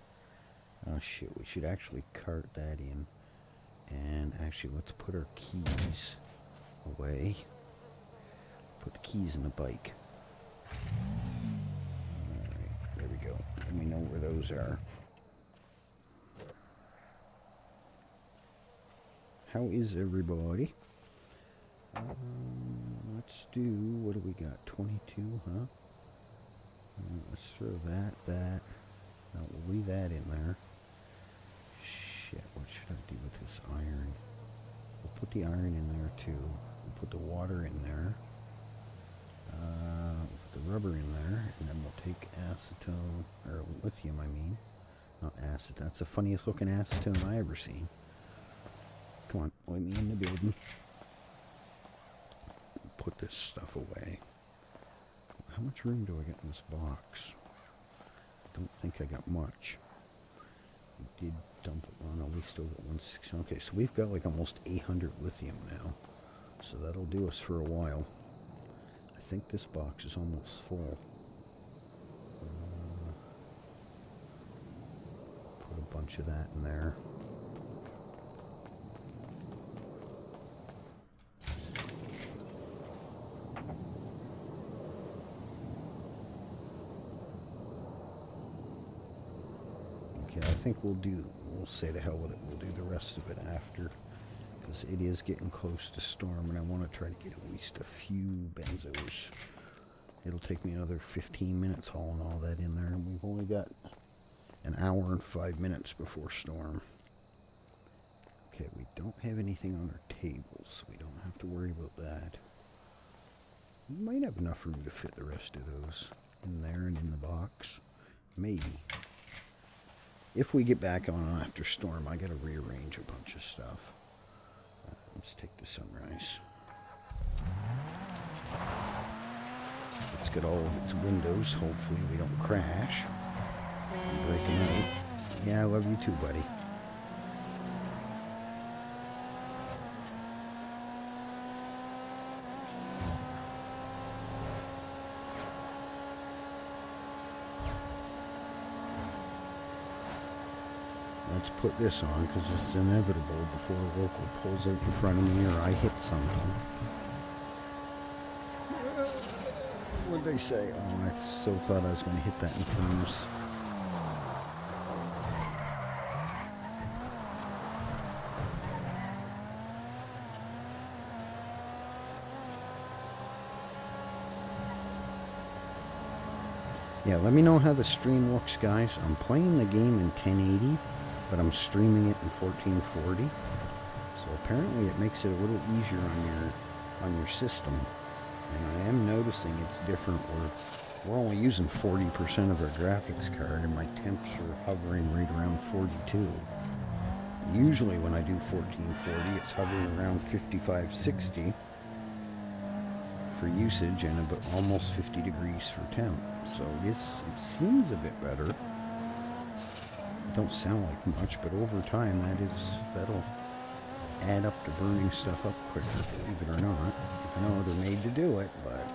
Oh shit, we should actually cart that in. And actually, let's put our keys away. Put the keys in the bike. Alright, there we go. Let me know where those are. How is everybody? Let's do, what do we got? 22, huh? Let's throw that. No, we'll leave that in there. Shit, what should I do with this iron? We'll put the iron in there too. We'll put the water in there. We'll put the rubber in there, and then we'll take acetone, or lithium, I mean. Not acetone. That's the funniest looking acetone I ever seen. Come on, let me in the building. Put this stuff away. How much room do I get in this box? Don't think I got much. We did dump it. Oh no, we still got 160. Okay, so we've got like almost 800 lithium now. So that'll do us for a while. I think this box is almost full. Put a bunch of that in there. Okay, I think we'll say the hell with it. We'll do the rest of it after, because it is getting close to storm, and I want to try to get at least a few benzos. It'll take me another 15 minutes hauling all that in there, and we've only got an hour and 5 minutes before storm. Okay, we don't have anything on our tables, so we don't have to worry about that. We might have enough room to fit the rest of those in there and in the box. Maybe. If we get back on after storm, I gotta rearrange a bunch of stuff. Let's take the sunrise. Let's get all of its windows. Hopefully we don't crash. Break them out. Yeah, I love you too, buddy. Let's put this on because it's inevitable before a local pulls out in front of me or I hit something. What'd they say? Oh, I so thought I was going to hit that in furnace. Yeah, let me know how the stream looks, guys. I'm playing the game in 1080, but I'm streaming it in 1440. So apparently it makes it a little easier on your system. And I am noticing it's different. We're only using 40% of our graphics card, and my temps are hovering right around 42. Usually when I do 1440, it's hovering around 55-60 for usage and about almost 50 degrees for temp. So it seems a bit better. It don't sound like much, but over time that'll add up to burning stuff up quicker, believe it or not. I know they're made to do it, but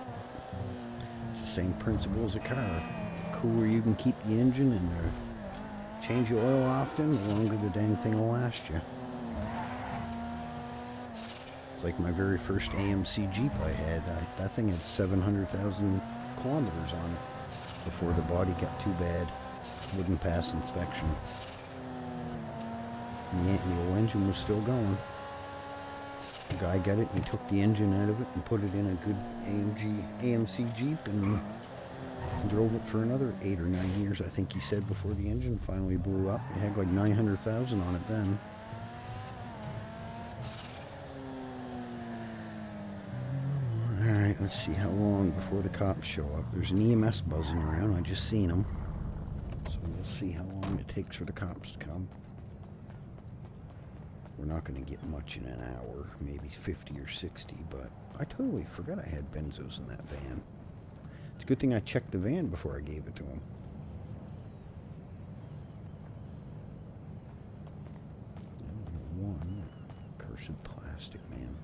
it's the same principle as a car. The cooler you can keep the engine and change your oil often, the longer the dang thing will last you. It's like my very first AMC Jeep I had. That thing had 700,000 kilometers on it before the body got too bad. Wouldn't pass inspection. And the old engine was still going. The guy got it and took the engine out of it and put it in a good AMC Jeep and drove it for another 8 or 9 years, I think he said, before the engine finally blew up. It had like 900,000 on it then. Alright, let's see how long before the cops show up. There's an EMS buzzing around. I just seen them. So we'll see how long it takes for the cops to come. We're not going to get much in an hour, maybe 50 or 60, but I totally forgot I had benzos in that van. It's a good thing I checked the van before I gave it to him. One cursed plastic, man.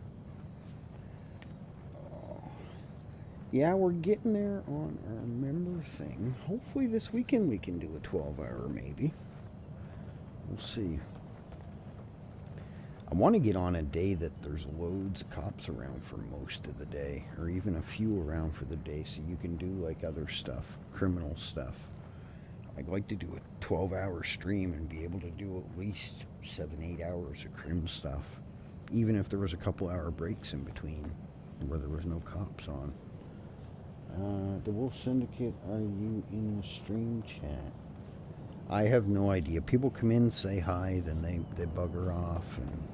Oh. Yeah, we're getting there on our member thing. Hopefully this weekend we can do a 12-hour maybe. We'll see. I want to get on a day that there's loads of cops around for most of the day, or even a few around for the day, so you can do like other stuff, criminal stuff. I'd like to do a 12-hour stream and be able to do at least 7-8 hours of crim stuff, even if there was a couple hour breaks in between where there was no cops on. The Wolf Syndicate, are you in the stream chat? I have no idea. People come in, say hi, then they bugger off, and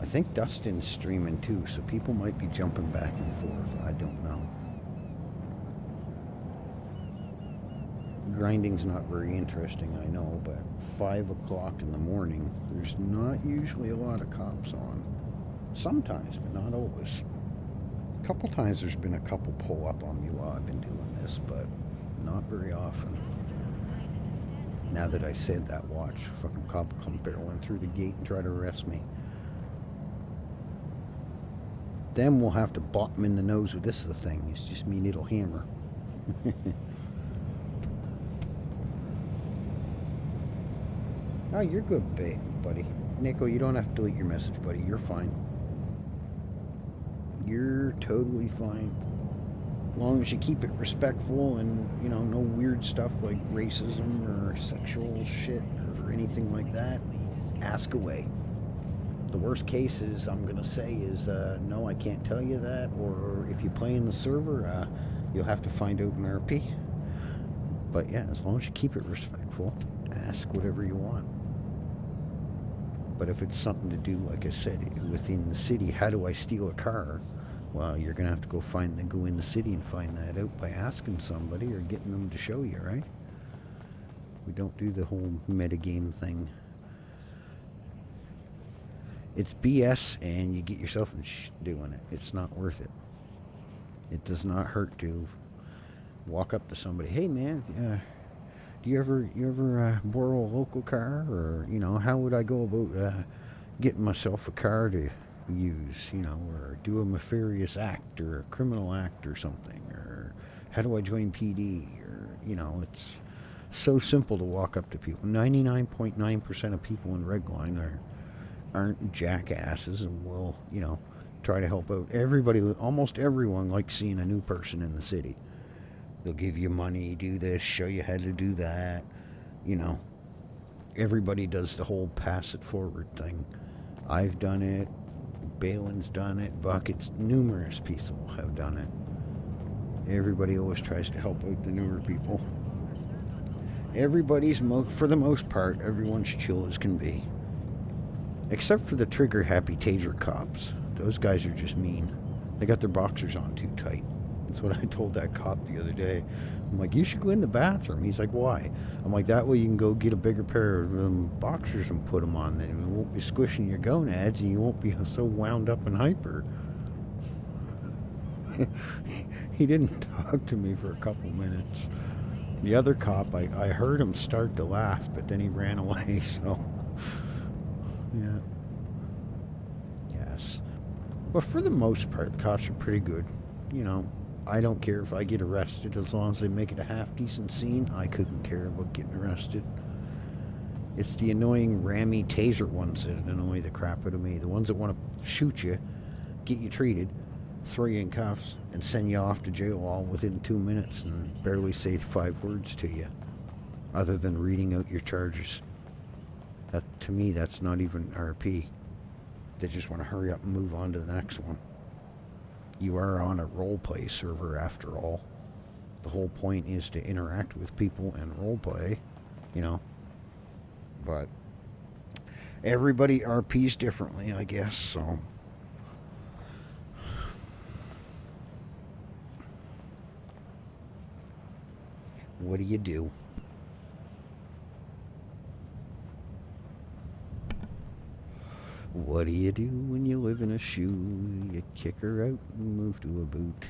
I think Dustin's streaming too, so people might be jumping back and forth. I don't know. Grinding's not very interesting, I know, but 5 o'clock in the morning, there's not usually a lot of cops on. Sometimes, but not always. A couple times there's been a couple pull up on me while I've been doing this, but not very often. Now that I said that, watch. Fucking cop will come barreling through the gate and try to arrest me. then we'll have to bop him in the nose with this thing. It's just me little hammer. Oh, you're good, buddy. Nico, you don't have to delete your message, buddy. You're fine. You're totally fine. As long as you keep it respectful and, you know, no weird stuff like racism or sexual shit or anything like that, ask away. The worst case is I'm going to say is, no, I can't tell you that, or if you play in the server, you'll have to find out in RP. But yeah, as long as you keep it respectful, ask whatever you want. But if it's something to do, like I said, within the city, how do I steal a car? Well, you're going to have to go in the city and find that out by asking somebody or getting them to show you, right? We don't do the whole metagame thing. It's BS, and you get yourself in doing it. It's not worth it. It does not hurt to walk up to somebody. Hey, man, do you ever borrow a local car, or you know, how would I go about getting myself a car to use? You know, or do a nefarious act or a criminal act or something, or how do I join PD? Or you know, it's so simple to walk up to people. 99.9% of people in Redline aren't jackasses and will, you know, try to help out. Everybody, almost everyone likes seeing a new person in the city. They'll give you money, do this, show you how to do that. You know, everybody does the whole pass it forward thing. I've done it. Balin's done it. Buckets, numerous people have done it. Everybody always tries to help out the newer people. Everybody's, for the most part, everyone's chill as can be. Except for the trigger-happy taser cops. Those guys are just mean. They got their boxers on too tight. That's what I told that cop the other day. I'm like, you should go in the bathroom. He's like, why? I'm like, that way you can go get a bigger pair of boxers and put them on. Then it won't be squishing your gonads and you won't be so wound up and hyper. He didn't talk to me for a couple minutes. The other cop, I heard him start to laugh, but then he ran away, so... Yeah. Yes. But for the most part, the cops are pretty good. You know, I don't care if I get arrested as long as they make it a half-decent scene. I couldn't care about getting arrested. It's the annoying rammy taser ones that annoy the crap out of me. The ones that want to shoot you, get you treated, throw you in cuffs, and send you off to jail all within 2 minutes and barely say 5 words to you, other than reading out your charges. That, to me, that's not even RP. They just want to hurry up and move on to the next one. You are on a roleplay server after all. The whole point is to interact with people and roleplay, you know. But everybody RPs differently, I guess, so. What do you do? What do you do when you live in a shoe? You kick her out and move to a boot.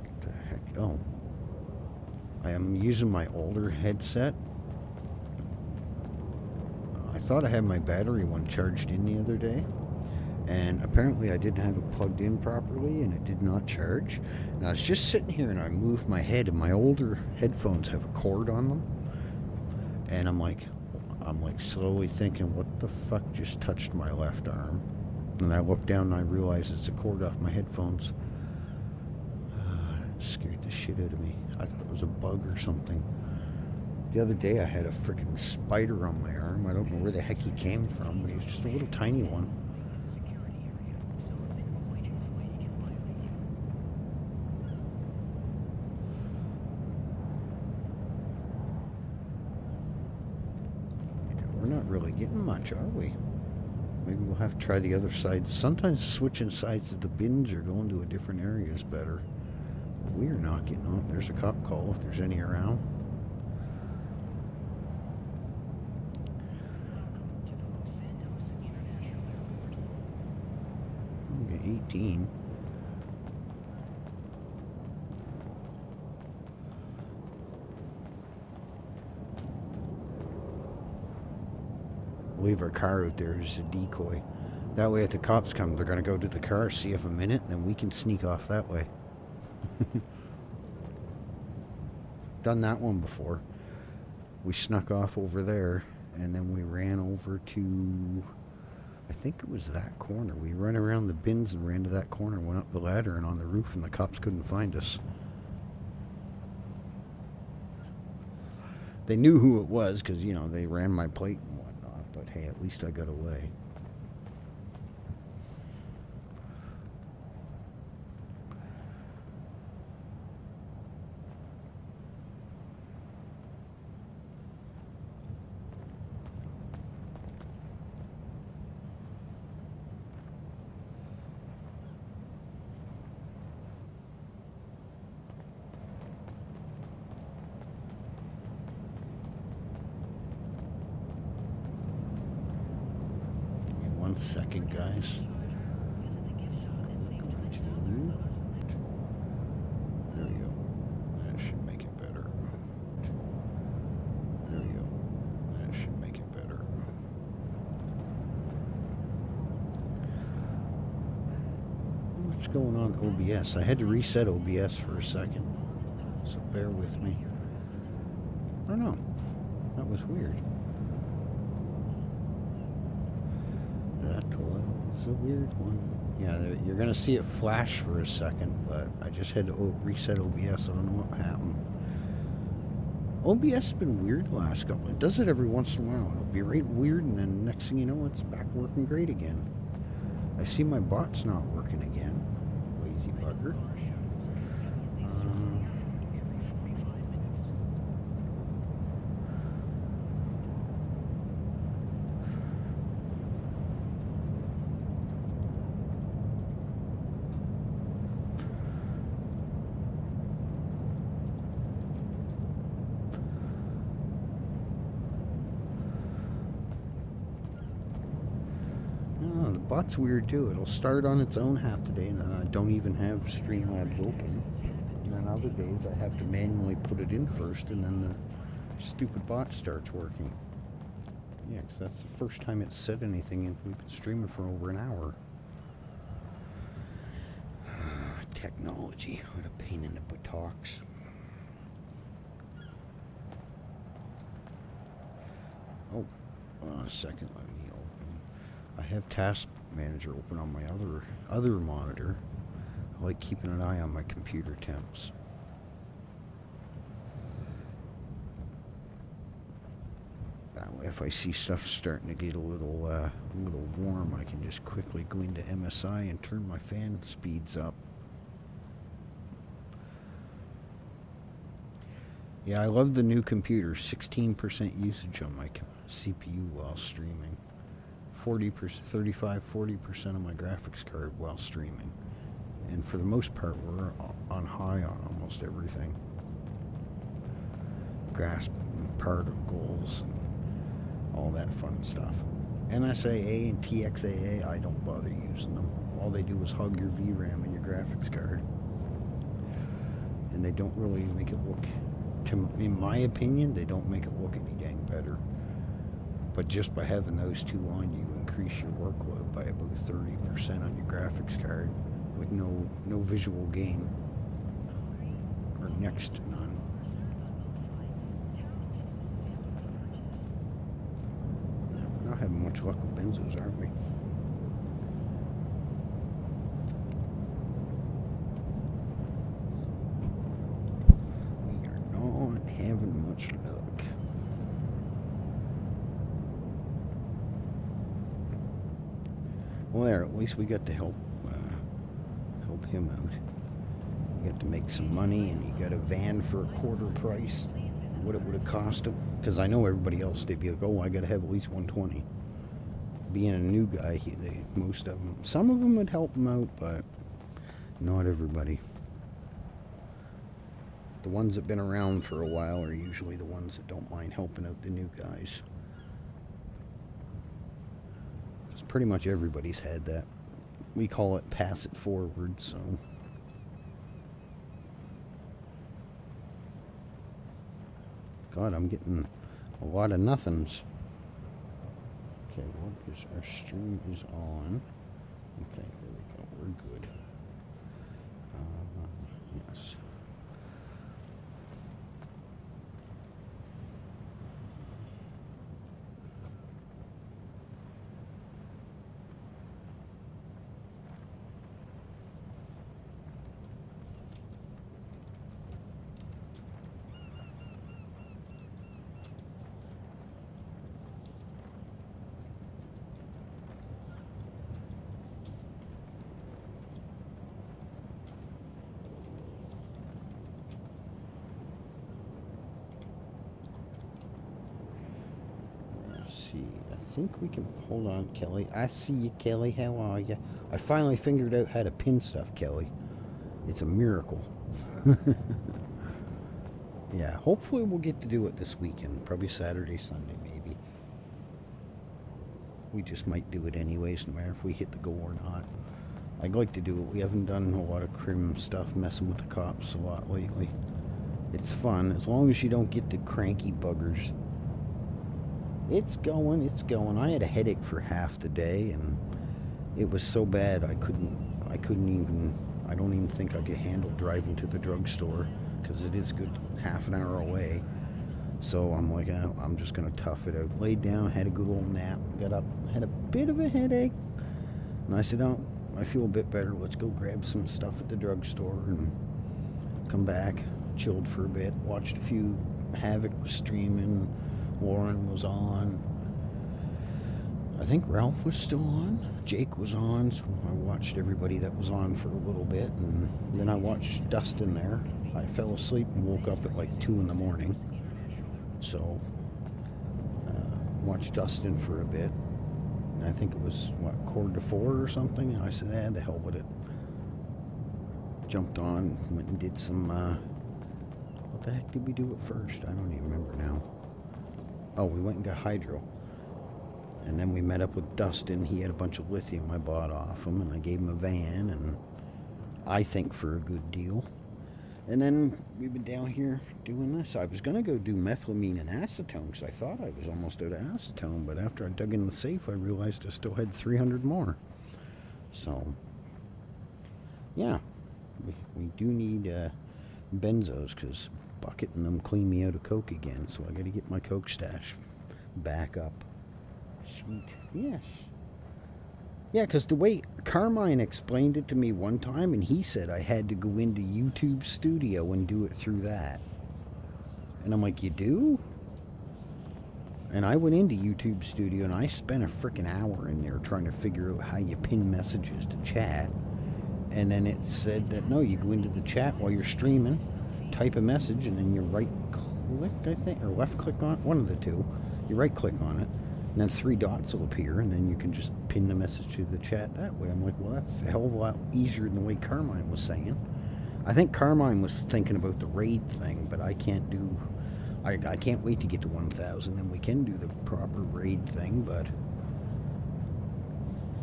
What the heck? Oh. I am using my older headset. I thought I had my battery one charged in the other day, and apparently I didn't have it plugged in properly and it did not charge. And I was just sitting here and I moved my head, and my older headphones have a cord on them, and I'm like slowly thinking, what the fuck just touched my left arm? And I look down and I realize it's a cord off my headphones. It scared the shit out of me. I thought it was a bug or something. The other day I had a freaking spider on my arm. I don't know where the heck he came from, but he was just a little tiny one. We're not really getting much, are we? Maybe we'll have to try the other side. Sometimes switching sides of the bins or going to a different area is better. We are not getting on. There's a cop call if there's any around. Okay. 18. Leave our car out there as a decoy. That way if the cops come, they're going to go to the car, see if a minute, then we can sneak off that way. Done that one before. We snuck off over there, and then we ran over to, I think it was that corner. We ran around the bins and ran to that corner, went up the ladder and on the roof, and the cops couldn't find us. They knew who it was because, you know, they ran my plate and whatnot, but hey, at least I got away. Second, guys. There we go. That should make it better. There we go. That should make it better. What's going on OBS? I had to reset OBS for a second, so bear with me. I don't know. That was weird. That was a weird one. Yeah, you're going to see it flash for a second, but I just had to reset OBS. I don't know what happened. OBS has been weird the last couple. It does it every once in a while. It'll be right weird, and then next thing you know, it's back working great again. I see my bot's not working again. Lazy bugger. Bot's weird too. It'll start on its own half the day, and then I don't even have Streamlabs open. And then other days I have to manually put it in first, and then the stupid bot starts working. Yeah, 'cause that's the first time it said anything, and we've been streaming for over an hour. Technology, what a pain in the buttocks. Oh, a second, let me open. I have Task Manager open on my other monitor. I like keeping an eye on my computer temps. That way, if I see stuff starting to get a little warm, I can just quickly go into MSI and turn my fan speeds up. Yeah, I love the new computer. 16% usage on my CPU while streaming. 40% of my graphics card while streaming. And for the most part, we're on high on almost everything. Grasp and particles and all that fun stuff. MSAA and TXAA, I don't bother using them. All they do is hug your VRAM and your graphics card. And they don't really make it look, in my opinion, they don't make it look any dang better. But just by having those two on, you increase your workload by about 30% on your graphics card with no visual gain, or next to none. Yeah, we're not having much luck with benzos, are we? We are not having much luck. Well, there, at least we got to help him out. He got to make some money, and he got a van for a quarter price what it would have cost him. Because I know everybody else, they'd be like, oh, I got to have at least 120. Being a new guy, most of them, some of them would help him out, but not everybody. The ones that have been around for a while are usually the ones that don't mind helping out the new guys. Pretty much everybody's had that we call it pass it forward, so. God, I'm getting a lot of nothings. Okay, what is our stream is on? Okay, there we go. We're good. Yes. I think we can hold on, Kelly. I see you, Kelly. How are you? I finally figured out how to pin stuff, Kelly. It's a miracle. Yeah, hopefully we'll get to do it this weekend. Probably Saturday, Sunday, maybe. We just might do it anyways, no matter if we hit the goal or not. I'd like to do it. We haven't done a lot of crim stuff, messing with the cops a lot lately. It's fun, as long as you don't get the cranky buggers. It's going, it's going. I had a headache for half the day, and it was so bad I don't even think I could handle driving to the drugstore, because it is a good half an hour away. So I'm like, I'm just going to tough it out. Laid down, had a good old nap, got up, had a bit of a headache, and I said, oh, I feel a bit better. Let's go grab some stuff at the drugstore and come back. Chilled for a bit, watched a few. Havoc was streaming. Lauren was on. I think Ralph was still on. Jake was on, so I watched everybody that was on for a little bit, and then I watched Dustin there. I fell asleep and woke up at like 2 in the morning. So, watched Dustin for a bit. And I think it was, what, 3:45 or something? And I said, the hell with it. Jumped on, went and did some, what the heck did we do at first? I don't even remember now. Oh, we went and got hydro. And then we met up with Dustin. He had a bunch of lithium I bought off him, and I gave him a van, and I think for a good deal. And then we've been down here doing this. I was going to go do methylamine and acetone, because I thought I was almost out of acetone, but after I dug in the safe, I realized I still had 300 more. So, yeah, we do need benzos, because bucketing them clean me out of coke again, so I got to get my coke stash back up. Sweet. Yes. Yeah, because the way Carmine explained it to me one time, and he said I had to go into YouTube Studio and do it through that. And I'm like, you do? And I went into YouTube Studio, and I spent a freaking hour in there trying to figure out how you pin messages to chat. And then it said that, no, you go into the chat while you're streaming, type a message, and then you right click, I think, or left click on it, one of the two. You right click on it, and then 3 dots will appear, and then you can just pin the message to the chat that way. I'm like, well, that's a hell of a lot easier than the way Carmine was saying. I think Carmine was thinking about the raid thing, but I can't do, I can't wait to get to 1,000, then we can do the proper raid thing, but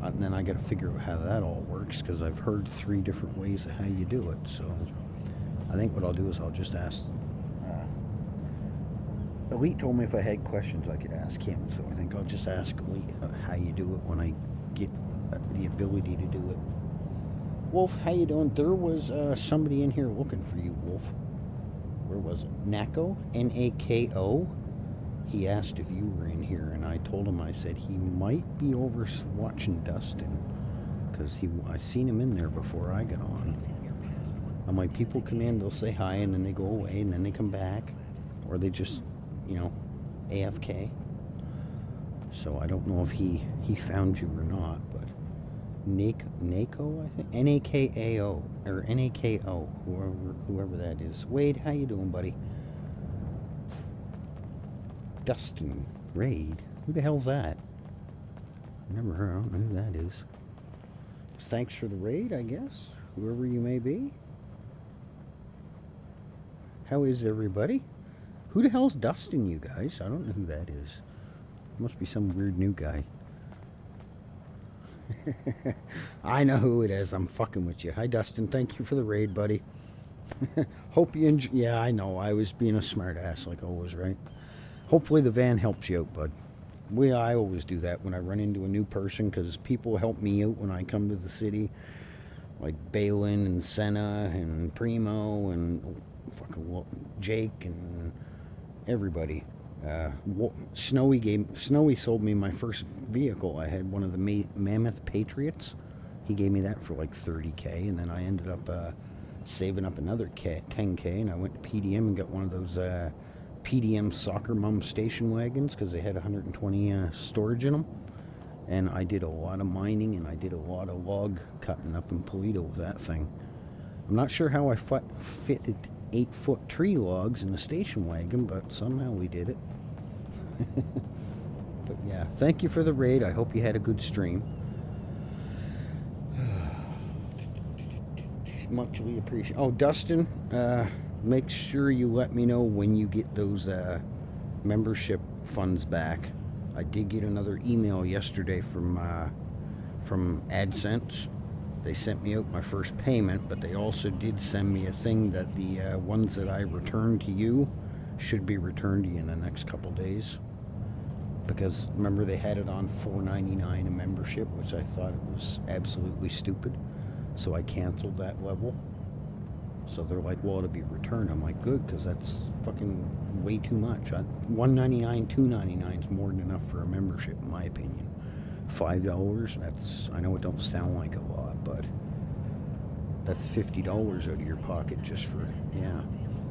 and then I got to figure out how that all works, because I've heard 3 different ways of how you do it. So I think what I'll do is I'll just ask. Elite told me if I had questions I could ask him, so I think I'll just ask Elite how you do it when I get the ability to do it. Wolf, how you doing? There was somebody in here looking for you, Wolf. Where was it? Nako? N-A-K-O? He asked if you were in here, and I told him, I said he might be over watching Dustin, because I seen him in there before I got on. I'm like, people come in, they'll say hi, and then they go away, and then they come back, or they just, you know, AFK. So I don't know if he found you or not, but Nako, I think? N-A-K-A-O, or N-A-K-O, whoever that is. Wade, how you doing, buddy? Dustin Raid. Who the hell's that? Never heard. I don't know who that is. Thanks for the raid, I guess. Whoever you may be. How is everybody? Who the hell's Dustin, you guys? I don't know who that is. Must be some weird new guy. I know who it is. I'm fucking with you. Hi, Dustin. Thank you for the raid, buddy. Hope you enjoy. Yeah, I know. I was being a smart ass like always, right? Hopefully the van helps you out, bud. I always do that when I run into a new person because people help me out when I come to the city, like Balin and Senna and Primo and fucking Jake and everybody. Snowy sold me my first vehicle. I had one of the Mammoth Patriots. He gave me that for like 30K, and then I ended up saving up another 10K, and I went to PDM and got one of those PDM Soccer Mom station wagons because they had 120 storage in them. And I did a lot of mining and I did a lot of log cutting up in Toledo with that thing. I'm not sure how I fitted 8-foot tree logs in a station wagon, but somehow we did it. But yeah, thank you for the raid. I hope you had a good stream. Muchly appreciated. Oh, Dustin, make sure you let me know when you get those membership funds back. I did get another email yesterday from AdSense. They sent me out my first payment, but they also did send me a thing that the ones that I returned to you should be returned to you in the next couple days. Because remember they had it on $4.99 a membership, which I thought it was absolutely stupid. So I canceled that level. So they're like, well, it'll be returned. I'm like, good, because that's fucking way too much. $1.99, $2.99 is more than enough for a membership, in my opinion. $5, I know it don't sound like a lot, but that's $50 out of your pocket just for,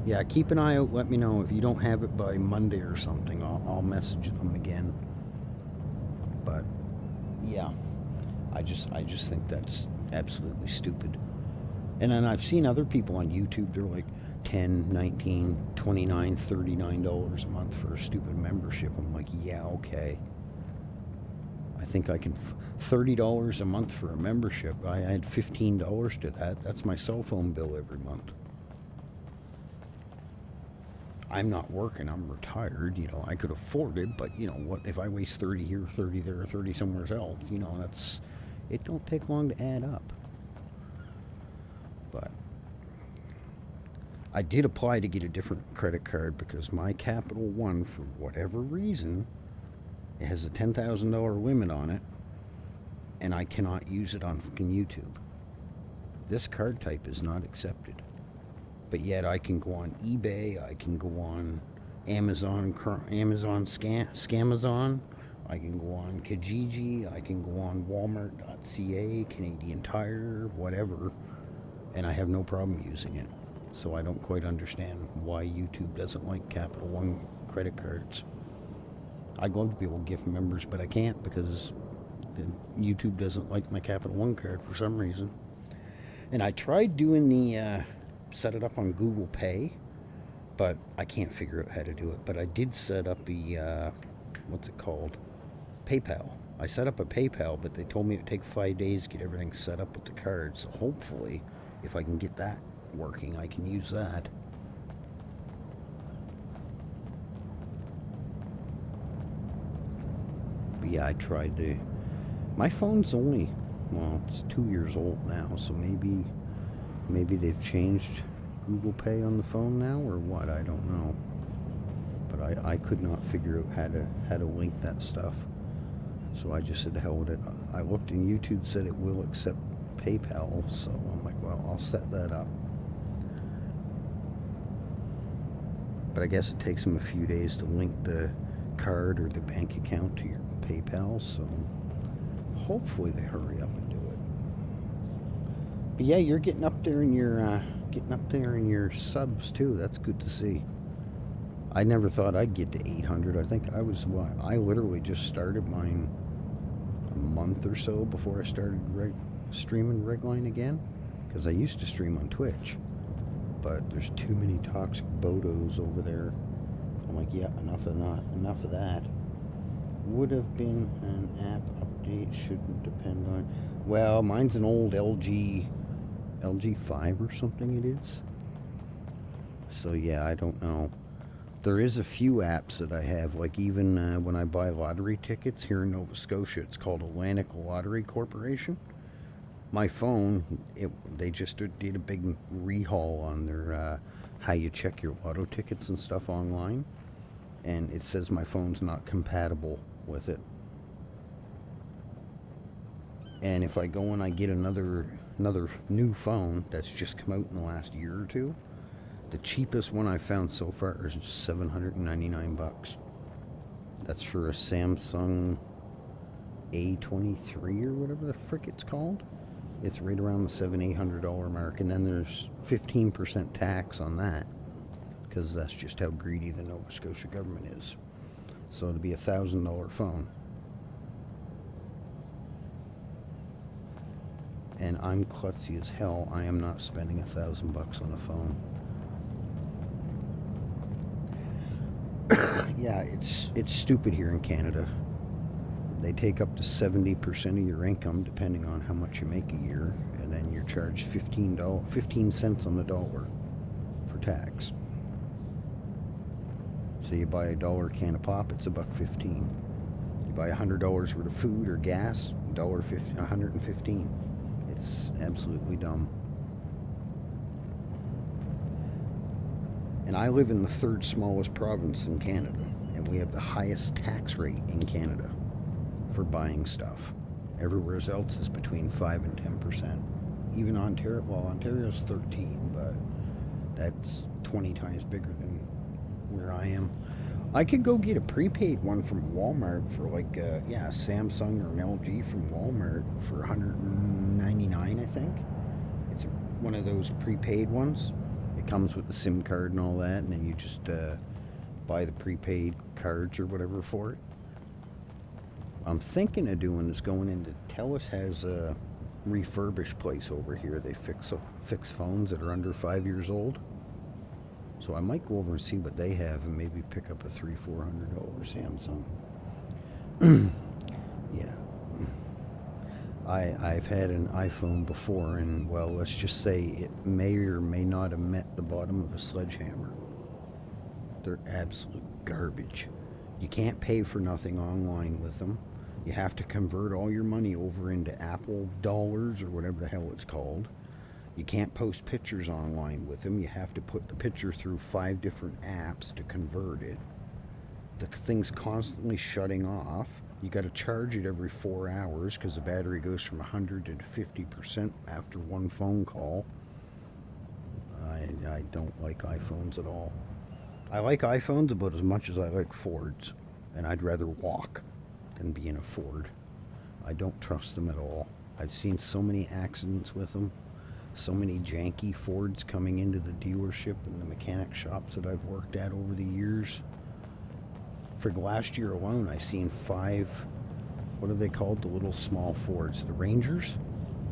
yeah, keep an eye out. Let me know if you don't have it by Monday or something. I'll message them again. But yeah, I just think that's absolutely stupid. And then I've seen other people on YouTube, they're like $10, $19, $29, $39 a month for a stupid membership. I'm like, yeah, okay. I think I can, $30 a month for a membership. I add $15 to that. That's my cell phone bill every month. I'm not working, I'm retired, I could afford it, but what if I waste 30 here, 30 there, 30 somewhere else, it don't take long to add up. But I did apply to get a different credit card because my Capital One, for whatever reason, it has a $10,000 limit on it, and I cannot use it on fucking YouTube. This card type is not accepted. But yet I can go on eBay, I can go on Amazon Scamazon, I can go on Kijiji, I can go on Walmart.ca, Canadian Tire, whatever, and I have no problem using it. So I don't quite understand why YouTube doesn't like Capital One credit cards. I'd love to be able to gift members, but I can't because YouTube doesn't like my Capital One card for some reason. And I tried doing the set it up on Google Pay, but I can't figure out how to do it. But I did set up a what's it called? PayPal. I set up a PayPal, but they told me it would take 5 days to get everything set up with the card. So hopefully, if I can get that working, I can use that. But yeah, I tried to. My phone's only, well, it's 2 years old now, so maybe they've changed Google Pay on the phone now or what, I don't know. But I could not figure out how to link that stuff. So I just said to hell with it. I looked and YouTube said it will accept PayPal, so I'm like, well, I'll set that up. But I guess it takes them a few days to link the card or the bank account to your PayPal, so hopefully they hurry up and do it. But yeah, you're getting up there in your subs too. That's good to see. I never thought I'd get to 800. I think I literally just started mine a month or so before I started streaming Redline again, because I used to stream on Twitch, but there's too many toxic bodos over there. I'm like, yeah, enough of that. Would have been an app update, shouldn't depend on. Well, mine's an old LG 5 or something it is. So yeah, I don't know. There is a few apps that I have, like even when I buy lottery tickets here in Nova Scotia, it's called Atlantic Lottery Corporation. My phone, they just did a big rehaul on their how you check your lotto tickets and stuff online, and it says my phone's not compatible with it. And if I go and I get another new phone that's just come out in the last year or two, the cheapest one I've found so far is $799. That's for a Samsung A23 or whatever the frick it's called. It's right around the $700-800 mark, and then there's 15% tax on that, because that's just how greedy the Nova Scotia government is. So it'll be $1,000 phone. And I'm klutzy as hell. I am not spending $1,000 on a phone. Yeah, it's stupid here in Canada. They take up to 70% of your income, depending on how much you make a year, and then you're charged 15 cents on the dollar for tax. So you buy $1 can of pop, it's $1.15. You buy $100 worth of food or gas, $1.15. It's absolutely dumb. And I live in the third smallest province in Canada, and we have the highest tax rate in Canada for buying stuff. Everywhere else is between 5 and 10%. Even Ontario, well, Ontario's 13, but that's 20 times bigger than where I am. I could go get a prepaid one from Walmart for like, Samsung or an LG from Walmart for $199, I think. It's one of those prepaid ones. It comes with the SIM card and all that, and then you just buy the prepaid cards or whatever for it. I'm thinking of doing is going into TELUS has a refurbished place over here. They fix phones that are under 5 years old. So I might go over and see what they have and maybe pick up a $300-400 Samsung. Yeah. I've had an iPhone before, and well, let's just say it may or may not have met the bottom of a sledgehammer. They're absolute garbage. You can't pay for nothing online with them. You have to convert all your money over into Apple dollars or whatever the hell it's called. You can't post pictures online with them. You have to put the picture through 5 different apps to convert it. The thing's constantly shutting off. You got to charge it every 4 hours because the battery goes from 100 to 50% after one phone call. I don't like iPhones at all. I like iPhones about as much as I like Fords, and I'd rather walk than be in a Ford. I don't trust them at all. I've seen so many accidents with them, so many janky Fords coming into the dealership and the mechanic shops that I've worked at over the years. For last year alone, I seen 5, what are they called, the little small Fords, the Rangers?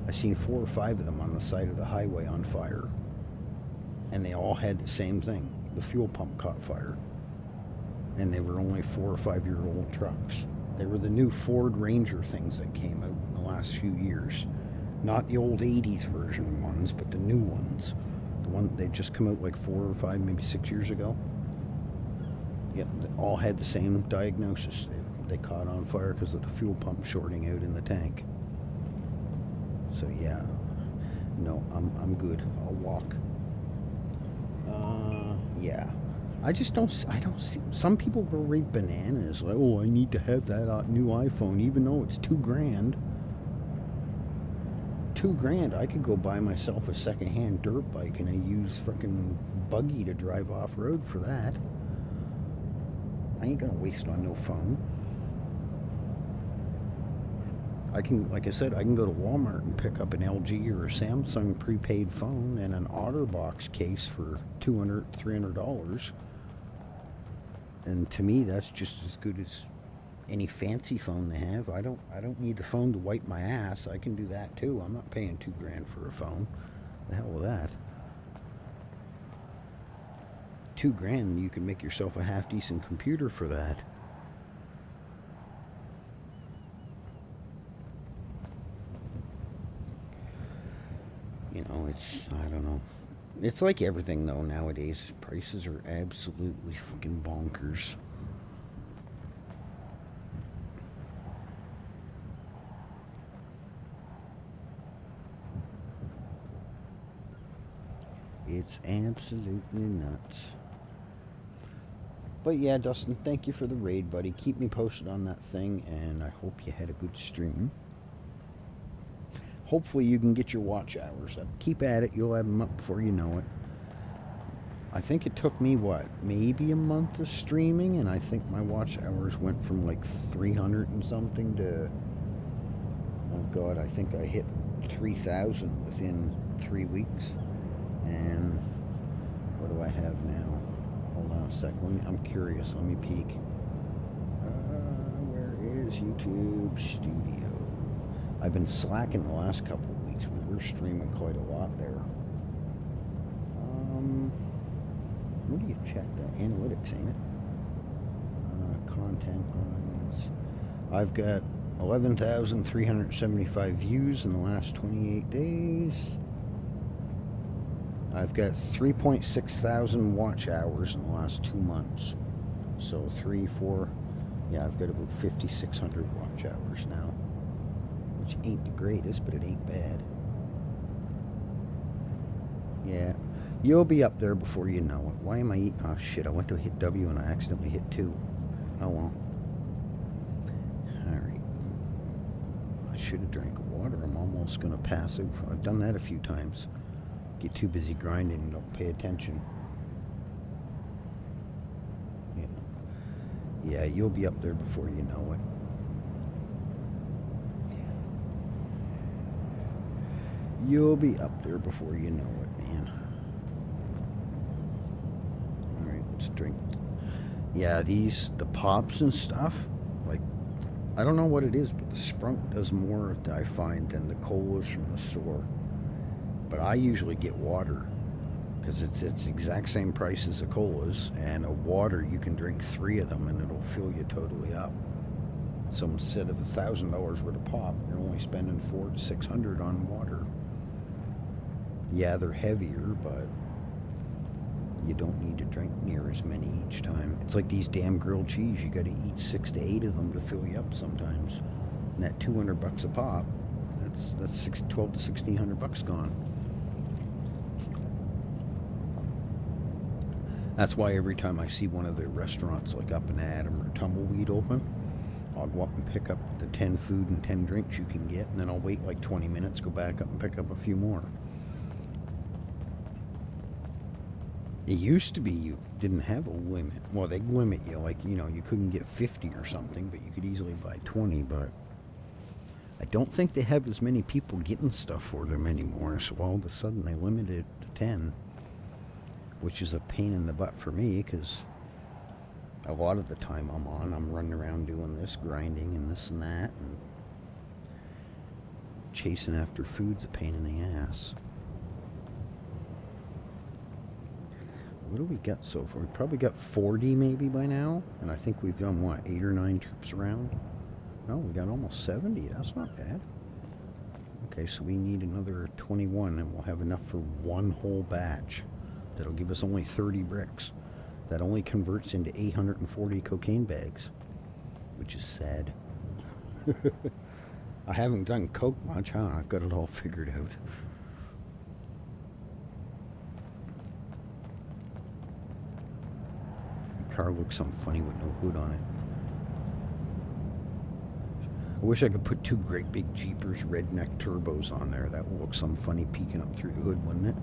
I seen 4 or 5 of them on the side of the highway on fire. And they all had the same thing. The fuel pump caught fire. And they were only 4 or 5 year old trucks. They were the new Ford Ranger things that came out in the last few years. Not the old 80s version ones, but the new ones. The one they just come out like 4 or 5, maybe 6 years ago. Yep, they all had the same diagnosis. They caught on fire because of the fuel pump shorting out in the tank. So yeah, no, I'm good. I'll walk. Yeah. I don't see, some people go right bananas, like, oh, I need to have that new iPhone, even though it's $2,000. $2,000, I could go buy myself a secondhand dirt bike and I use frickin' buggy to drive off-road for that. I ain't gonna waste on no phone. I can, like I said, I can go to Walmart and pick up an LG or a Samsung prepaid phone and an OtterBox case for $200, $300. And to me, that's just as good as any fancy phone they have. I don't need the phone to wipe my ass. I can do that too. I'm not paying $2,000 for a phone. The hell with that. $2,000, you can make yourself a half decent computer for that. You know, it's, I don't know. It's like everything though nowadays. Prices are absolutely fucking bonkers. It's absolutely nuts. But yeah, Dustin, thank you for the raid, buddy. Keep me posted on that thing, and I hope you had a good stream. Hopefully you can get your watch hours up. Keep at it. You'll have them up before you know it. I think it took me, what, maybe a month of streaming, and I think my watch hours went from like 300 and something to, oh God, I think I hit 3,000 within 3 weeks. And what do I have now? Hold on a sec. I'm curious. Let me peek. Where is YouTube Studio? I've been slacking the last couple of weeks, but we're streaming quite a lot there. What do you check that? Analytics, ain't it? Content audience. I've got 11,375 views in the last 28 days. I've got 3.6 thousand watch hours in the last 2 months. So 3, 4, yeah, I've got about 5,600 watch hours now. Which ain't the greatest, but it ain't bad. Yeah, you'll be up there before you know it. Why am I eating? Oh shit, I went to hit W and I accidentally hit 2. Oh well. Alright. I should have drank water. I'm almost going to pass out. I've done that a few times. Get too busy grinding and don't pay attention. Yeah, you'll be up there before you know it. You'll be up there before you know it, man. Alright, let's drink. Yeah, the pops and stuff, like, I don't know what it is, but the Sprunk does more, I find, than the colas from the store. But I usually get water, because it's the exact same price as the colas, and a water, you can drink 3 of them and it'll fill you totally up. So instead of $1,000 worth of pop, you're only spending $400 to $600 on water. Yeah, they're heavier, but you don't need to drink near as many each time. It's like these damn grilled cheese. You got to eat 6 to 8 of them to fill you up sometimes. And that $200 a pop, that's $12 to $1,600 gone. That's why every time I see one of the restaurants like up in Adam or Tumbleweed open, I'll go up and pick up the 10 food and 10 drinks you can get, and then I'll wait like 20 minutes, go back up and pick up a few more. It used to be you didn't have a limit. Well, they'd limit you, like, you know, you couldn't get 50 or something, but you could easily buy 20, but I don't think they have as many people getting stuff for them anymore, so all of a sudden they limited it to 10, which is a pain in the butt for me, because a lot of the time I'm running around doing this, grinding and this and that, and chasing after food's a pain in the ass. What do we got so far? We probably got 40 maybe by now, and I think we've done, what, 8 or 9 trips around? No, we got almost 70. That's not bad. Okay, so we need another 21, and we'll have enough for one whole batch. That'll give us only 30 bricks. That only converts into 840 cocaine bags, which is sad. I haven't done coke much, huh? I've got it all figured out. The car looks something funny with no hood on it. I wish I could put 2 great big Jeepers redneck turbos on there. That would look some funny peeking up through the hood, wouldn't it?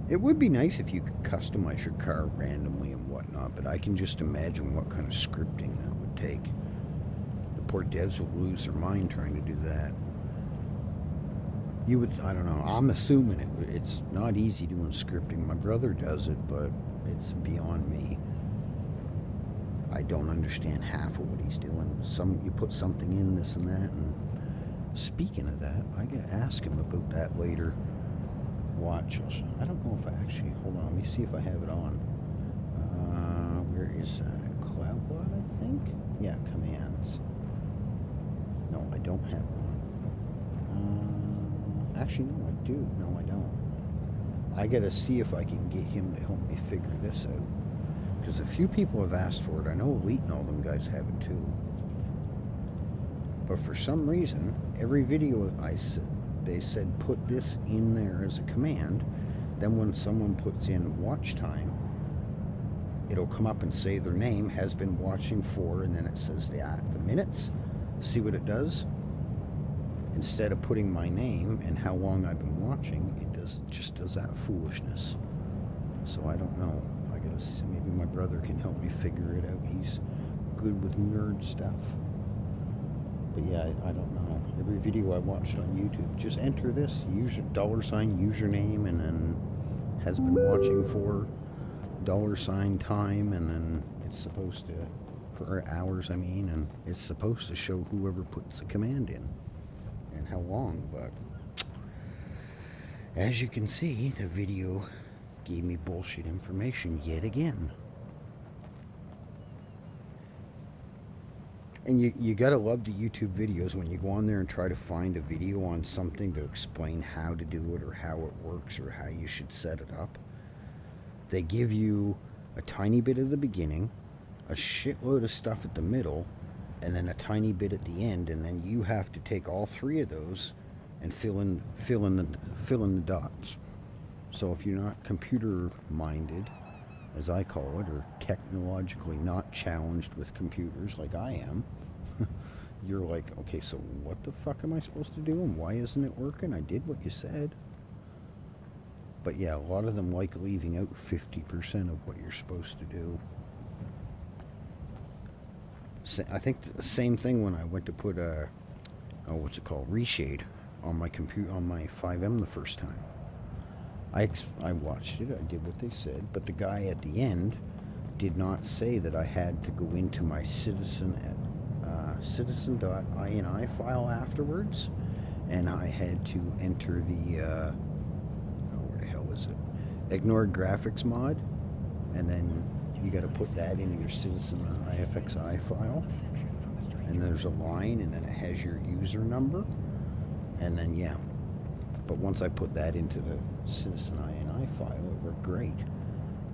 It would be nice if you could customize your car randomly and whatnot, but I can just imagine what kind of scripting that would take. The poor devs would lose their mind trying to do that. You would, I don't know, I'm assuming it's not easy doing scripting. My brother does it, but it's beyond me. I don't understand half of what he's doing. You put something in, this and that, and speaking of that, I gotta ask him about that later. Watch. I don't know if I actually, hold on, let me see if I have it on. Where is Cloudbot, I think? Yeah, command. Actually, no, I do. No, I don't. I gotta see if I can get him to help me figure this out. Because a few people have asked for it. I know Elite and all them guys have it too. But for some reason, every video they said put this in there as a command. Then when someone puts in watch time, it'll come up and say their name has been watching for, and then it says the minutes. See what it does? Instead of putting my name and how long I've been watching, it just does that foolishness. So I don't know. I gotta see, maybe my brother can help me figure it out. He's good with nerd stuff. But yeah, I don't know. Every video I watched on YouTube, just enter this $sign username, and then has been watching for $sign time, and then it's supposed to, for hours I mean, and it's supposed to show whoever puts the command in and how long. But as you can see, the video gave me bullshit information yet again. And you gotta love the YouTube videos when you go on there and try to find a video on something to explain how to do it or how it works or how you should set it up. They give you a tiny bit at the beginning, a shitload of stuff at the middle, and then a tiny bit at the end, and then you have to take all three of those and fill in the dots. So if you're not computer minded, as I call it, or technologically not challenged with computers like I am, you're like, okay, so what the fuck am I supposed to do, and why isn't it working? I did what you said. But yeah, a lot of them like leaving out 50% of what you're supposed to do. I think the same thing when I went to put a, what's it called, reshade on my computer, on my 5M the first time. I watched it, I did what they said, but the guy at the end did not say that I had to go into my citizen.ini file afterwards, and I had to enter the, where the hell is it? Ignored graphics mod, and then you got to put that in your citizen IFXI file, and there's a line, and then it has your user number, and then yeah. But once I put that into the Citizen INI file, it worked great.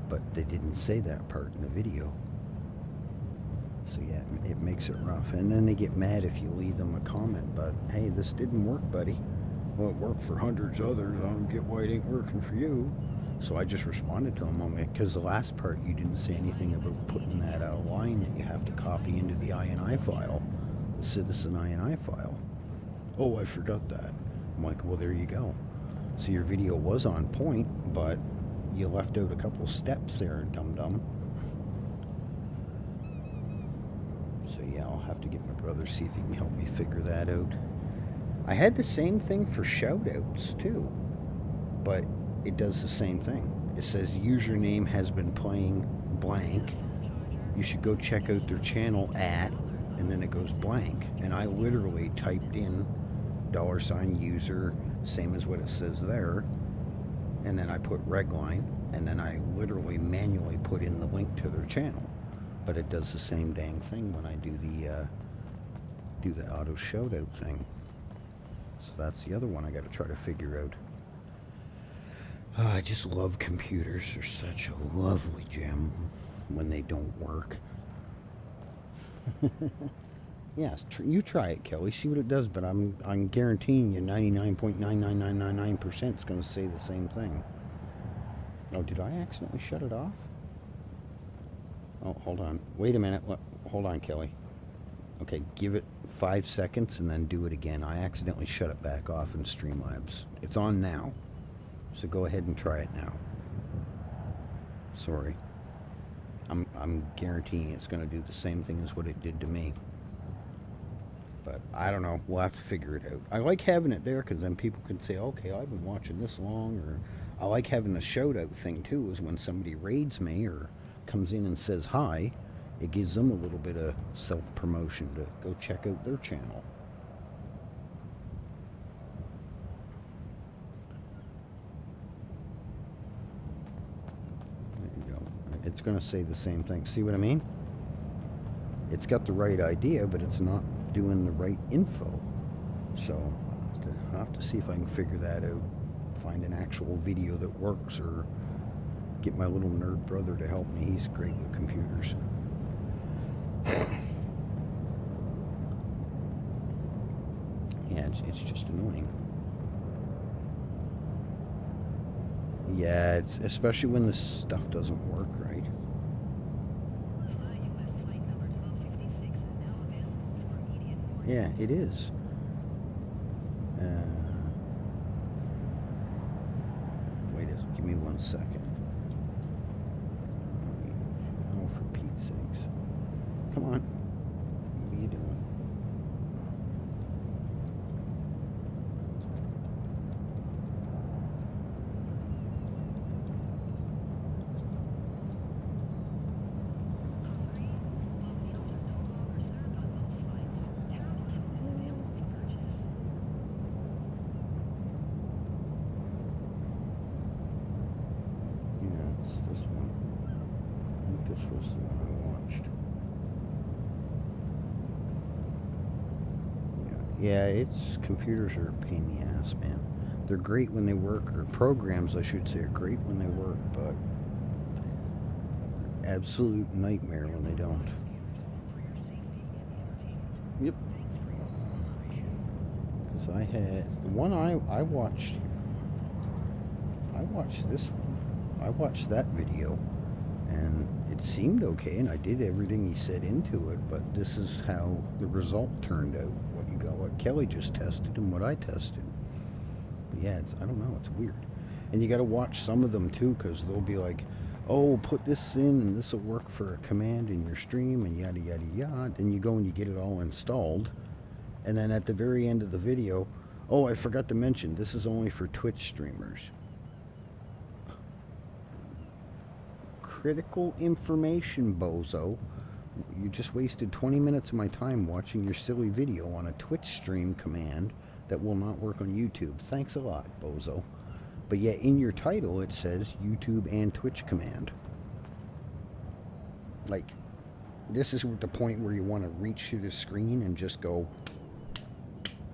But they didn't say that part in the video. So yeah, it makes it rough. And then they get mad if you leave them a comment, but hey, this didn't work, buddy. Well, it worked for hundreds of others. I don't get why it ain't working for you. So I just responded to them on it, because the last part you didn't say anything about putting that line that you have to copy into the INI file, the Citizen INI file. Oh, I forgot that. I'm like, well, there you go. So your video was on point, but you left out a couple steps there, dum-dum. So yeah, I'll have to get my brother, see if he can help me figure that out. I had the same thing for shout-outs too, but it does the same thing. It says username has been playing blank. You should go check out their channel at, and then it goes blank. And I literally typed in $user, same as what it says there, and then I put Redline, and then I literally manually put in the link to their channel. But it does the same dang thing when I do the auto shoutout thing. So that's the other one I got to try to figure out. Oh, I just love computers. They're such a lovely gem when they don't work. Yes, you try it, Kelly. See what it does, but I'm guaranteeing you 99.99999% is going to say the same thing. Oh, did I accidentally shut it off? Oh, hold on. Wait a minute. Hold on, Kelly. Okay, give it 5 seconds and then do it again. I accidentally shut it back off in Streamlabs. It's on now. So go ahead and try it now. Sorry. I'm guaranteeing it's going to do the same thing as what it did to me. But I don't know. We'll have to figure it out. I like having it there because then people can say, okay, I've been watching this long. Or I like having the shout-out thing too, is when somebody raids me or comes in and says hi, it gives them a little bit of self-promotion to go check out their channel. There you go. It's going to say the same thing. See what I mean? It's got the right idea, but it's not doing the right info. So I'll have to see if I can figure that out. Find an actual video that works, or get my little nerd brother to help me. He's great with computers. Yeah, it's just annoying. Yeah, it's especially when this stuff doesn't work right. Yeah, it is. Wait, give me 1 second. Oh, for Pete's sakes. Come on. What are you doing? Was the one I watched. Yeah, it's computers are a pain in the ass, man. They're great when they work, or programs, I should say, are great when they work, but absolute nightmare when they don't. Yep. Because I had the one I watched. I watched this one. I watched that video. And it seemed okay, and I did everything he said into it, but this is how the result turned out. What Kelly just tested and what I tested. But yeah, I don't know, it's weird. And you got to watch some of them too, because they'll be like, oh, put this in and this will work for a command in your stream and yada yada yada. Then you go and you get it all installed, and then at the very end of the video, oh, I forgot to mention, this is only for Twitch streamers. Critical information, bozo. You just wasted 20 minutes of my time watching your silly video on a Twitch stream command that will not work on YouTube. Thanks a lot, bozo. But yet in your title it says YouTube and Twitch command. Like, this is the point where you want to reach through the screen and just go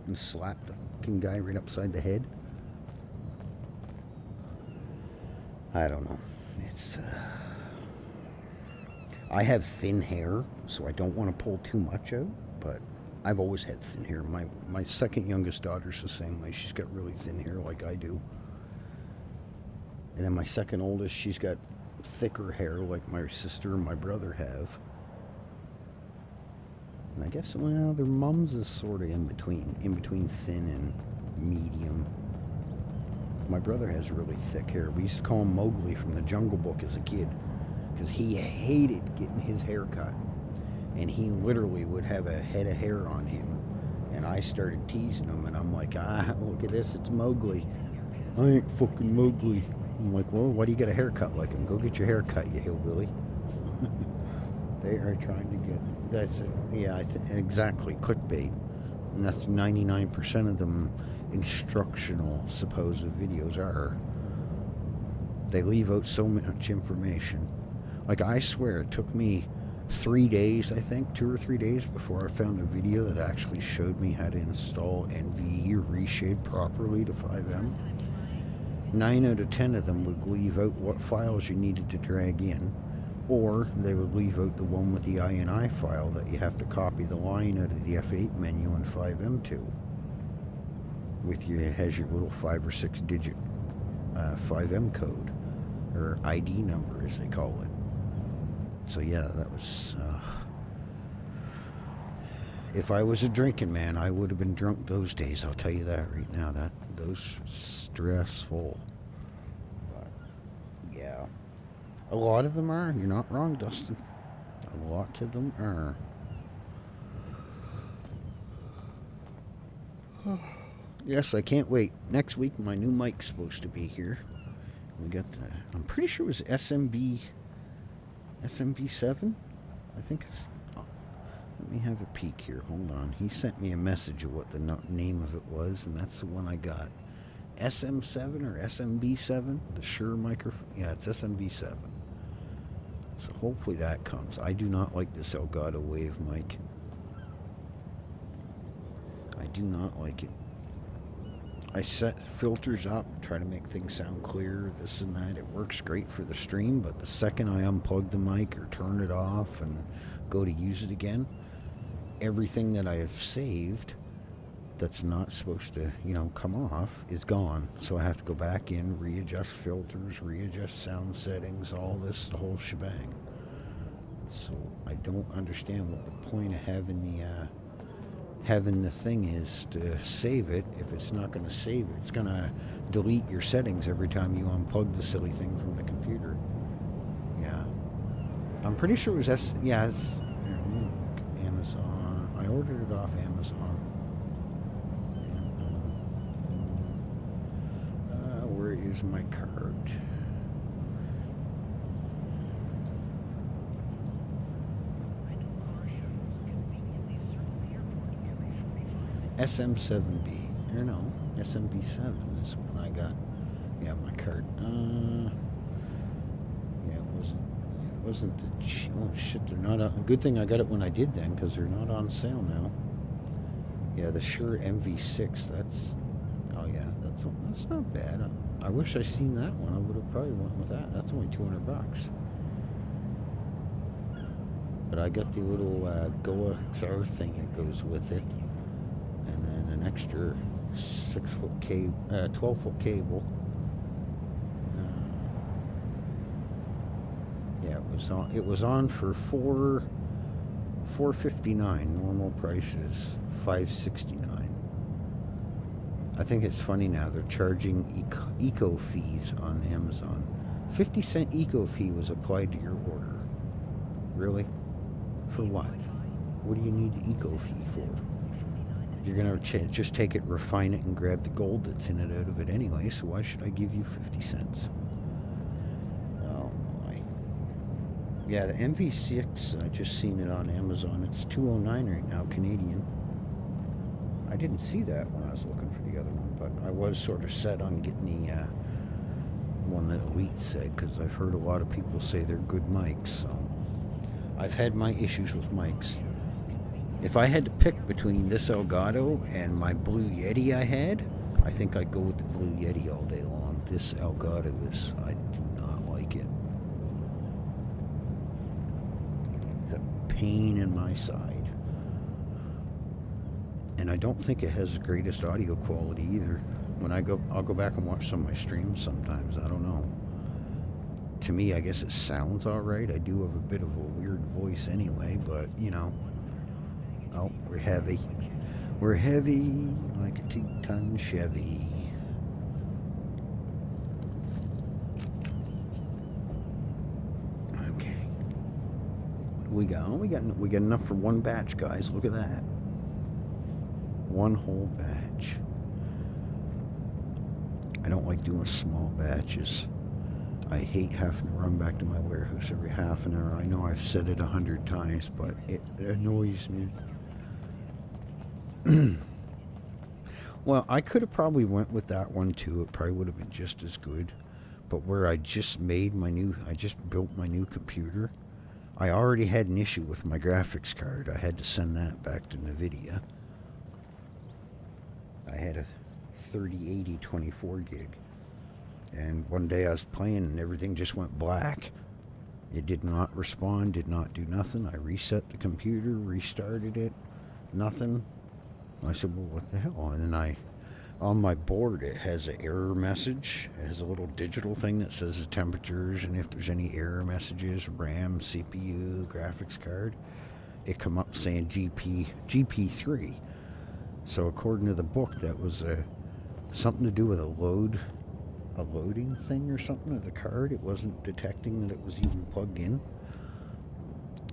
and slap the fucking guy right upside the head. I don't know. It's I have thin hair, so I don't want to pull too much out, but I've always had thin hair. My second youngest daughter's the same way. She's got really thin hair like I do. And then my second oldest, she's got thicker hair like my sister and my brother have. And I guess, well, their mums is sort of in between thin and medium. My brother has really thick hair. We used to call him Mowgli from the Jungle Book as a kid, because he hated getting his hair cut, and he literally would have a head of hair on him, and I started teasing him, and I'm like, look at this, it's Mowgli. I ain't fucking Mowgli. I'm like, well, why do you get a haircut like him? Go get your hair cut, you hillbilly. They are trying to get, that's it. Yeah, exactly, clickbait. And that's 99% of them instructional supposed videos are. They leave out so much information. Like, I swear it took me 3 days, I think, 2 or 3 days before I found a video that actually showed me how to install NVE or reshape properly to 5M. 9 out of 10 of them would leave out what files you needed to drag in, or they would leave out the one with the INI file that you have to copy the line out of the F8 menu in 5M to. It has your little 5 or 6 digit 5M code, or ID number as they call it. So yeah, that was, if I was a drinking man, I would have been drunk those days, I'll tell you that right now. Those stressful. But yeah, a lot of them are. You're not wrong, Dustin. A lot of them are. Yes, I can't wait. Next week, my new mic's supposed to be here. We got the, I'm pretty sure it was SMB7? I think it's, let me have a peek here. Hold on. He sent me a message of what the name of it was, and that's the one I got. SM7 or SMB7? The Shure microphone? Yeah, it's SMB7. So hopefully that comes. I do not like this Elgato Wave mic. I do not like it. I set filters up, try to make things sound clear, this and that. It works great for the stream, but the second I unplug the mic or turn it off and go to use it again, everything that I have saved that's not supposed to, you know, come off is gone. So I have to go back in, readjust filters, readjust sound settings, all this, the whole shebang. So I don't understand what the point of having the thing is to save it. If it's not going to save it, it's going to delete your settings every time you unplug the silly thing from the computer. Yeah. I'm pretty sure it was it's Amazon. I ordered it off Amazon. Where is my card? SM7B. Or no, SMB7 is when I got, my card. Yeah, it wasn't the, oh shit, they're not on, good thing I got it when I did then, because they're not on sale now. Yeah, the Shure MV6, that's, oh yeah, that's not bad. I wish I seen that one. I would have probably went with that. That's only $200. But I got the little Goa XR thing that goes with it. And then an extra 6-foot cable, 12-foot cable. Yeah, it was on for $459. Normal price is $569. I think it's funny now they're charging eco fees on Amazon. 50-cent eco fee was applied to your order. Really? For what? What do you need the eco fee for? You're gonna just take it, refine it, and grab the gold that's in it out of it anyway, so why should I give you 50 cents? Oh my. Yeah, the MV6, I just seen it on Amazon. It's $209 right now, Canadian. I didn't see that when I was looking for the other one, but I was sort of set on getting the one that Elite said, because I've heard a lot of people say they're good mics, so I've had my issues with mics. If I had to pick between this Elgato and my Blue Yeti I had, I think I'd go with the Blue Yeti all day long. This Elgato is, I do not like it. It's a pain in my side. And I don't think it has the greatest audio quality either. I'll go back and watch some of my streams sometimes. I don't know. To me, I guess it sounds alright. I do have a bit of a weird voice anyway, but, you know. Oh, we're heavy. We're heavy like a 2-ton Chevy. Okay. What do we got? We got enough for one batch, guys. Look at that. One whole batch. I don't like doing small batches. I hate having to run back to my warehouse every half an hour. I know I've said it 100 times, but it annoys me. Well, I could have probably went with that one too. It probably would have been just as good. But where I just built my new computer, I already had an issue with my graphics card. I had to send that back to NVIDIA. I had a 3080 24 gig. And one day I was playing and everything just went black. It did not respond, did not do nothing. I reset the computer, restarted it, nothing. I said, well, what the hell? And then on my board, it has an error message. It has a little digital thing that says the temperatures and if there's any error messages, RAM, CPU, graphics card. It come up saying GP3. So according to the book, that was something to do with a loading thing or something of the card. It wasn't detecting that it was even plugged in.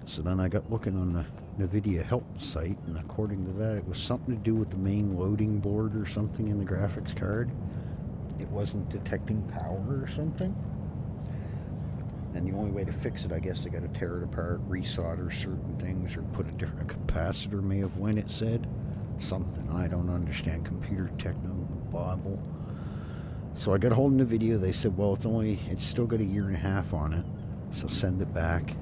So then I got looking on the NVIDIA help site, and according to that, it was something to do with the main loading board or something in the graphics card. It wasn't detecting power or something. And the only way to fix it, I guess, they got to tear it apart, resolder certain things, or put a different capacitor, may have went, it said. Something. I don't understand computer techno bible. So I got a hold of NVIDIA. They said, well, it's still got a year and a half on it, so send it back.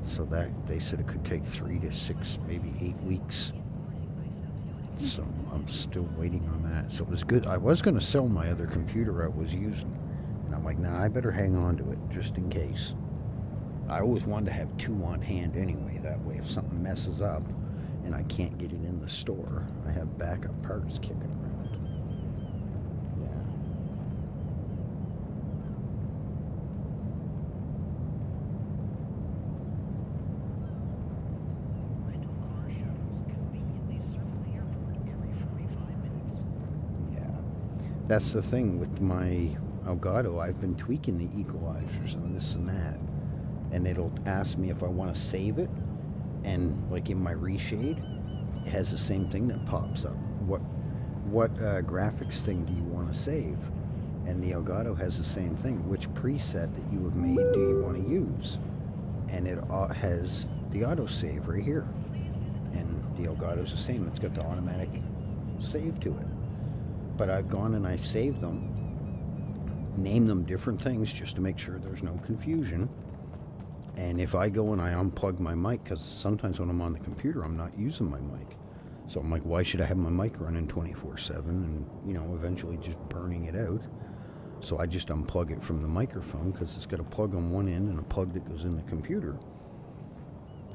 So that they said it could take 3 to 6, maybe 8 weeks. So I'm still waiting on that. So it was good. I was going to sell my other computer I was using. And I'm like, nah, I better hang on to it just in case. I always wanted to have two on hand anyway. That way if something messes up and I can't get it in the store, I have backup parts kicking around. That's the thing with my Elgato. I've been tweaking the equalizers and this and that, and it'll ask me if I want to save it, and like in my reshade, it has the same thing that pops up. What graphics thing do you want to save? And the Elgato has the same thing. Which preset that you have made do you want to use? And it has the autosave right here, and the Elgato's the same. It's got the automatic save to it. But I've gone and I've saved them, named them different things just to make sure there's no confusion. And if I go and I unplug my mic, because sometimes when I'm on the computer, I'm not using my mic. So I'm like, why should I have my mic running 24/7 and, you know, eventually just burning it out? So I just unplug it from the microphone because it's got a plug on one end and a plug that goes in the computer.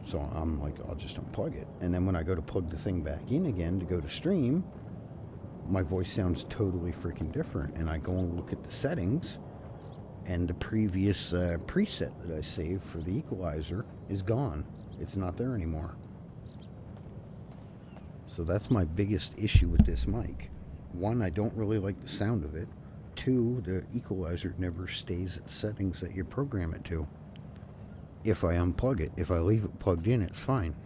So I'm like, I'll just unplug it. And then when I go to plug the thing back in again to go to stream, my voice sounds totally freaking different. And I go and look at the settings, and the previous preset that I saved for the equalizer is gone. It's not there anymore. So that's my biggest issue with this mic. One, I don't really like the sound of it. Two, the equalizer never stays at settings that you program it to. If I unplug it, if I leave it plugged in, it's fine.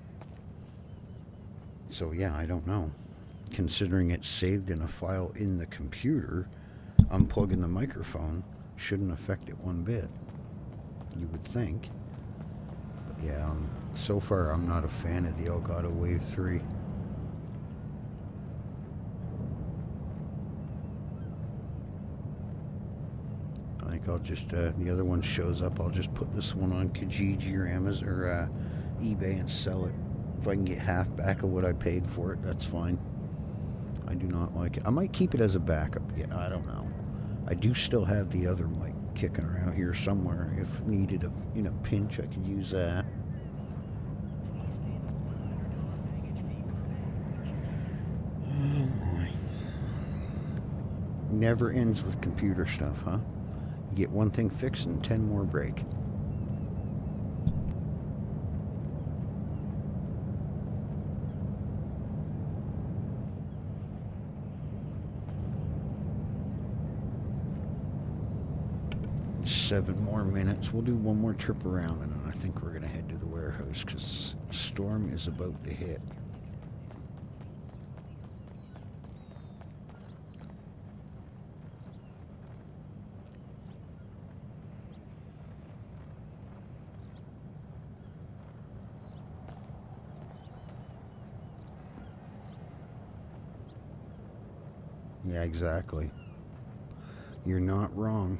So yeah, I don't know. Considering it's saved in a file in the computer, unplugging the microphone shouldn't affect it one bit, you would think. But yeah, so far I'm not a fan of the Elgato Wave 3. I think I'll just, the other one shows up, I'll just put this one on Kijiji or Amazon or eBay and sell it. If I can get half back of what I paid for it, that's fine. I do not like it. I might keep it as a backup. Yeah, I don't know. I do still have the other mic kicking around here somewhere. If needed in a pinch, I could use that. Oh boy. Never ends with computer stuff, huh? You get one thing fixed and 10 more break. Seven more minutes. We'll do one more trip around, and then I think we're going to head to the warehouse because storm is about to hit. Yeah, exactly. You're not wrong.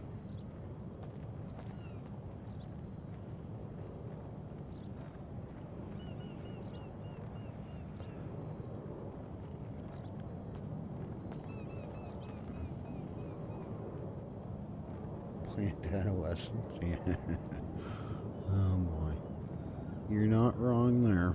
Plant adolescence, yeah. Oh boy. You're not wrong there.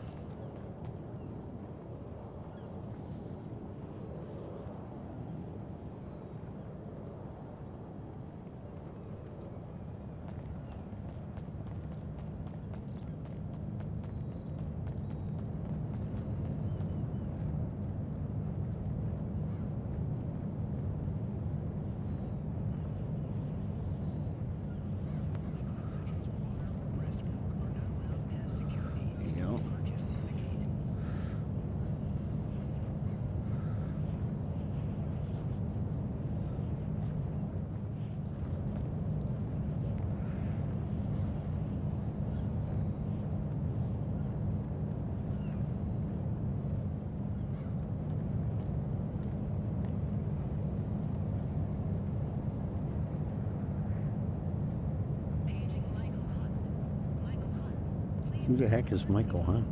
Who the heck is Michael Hunt?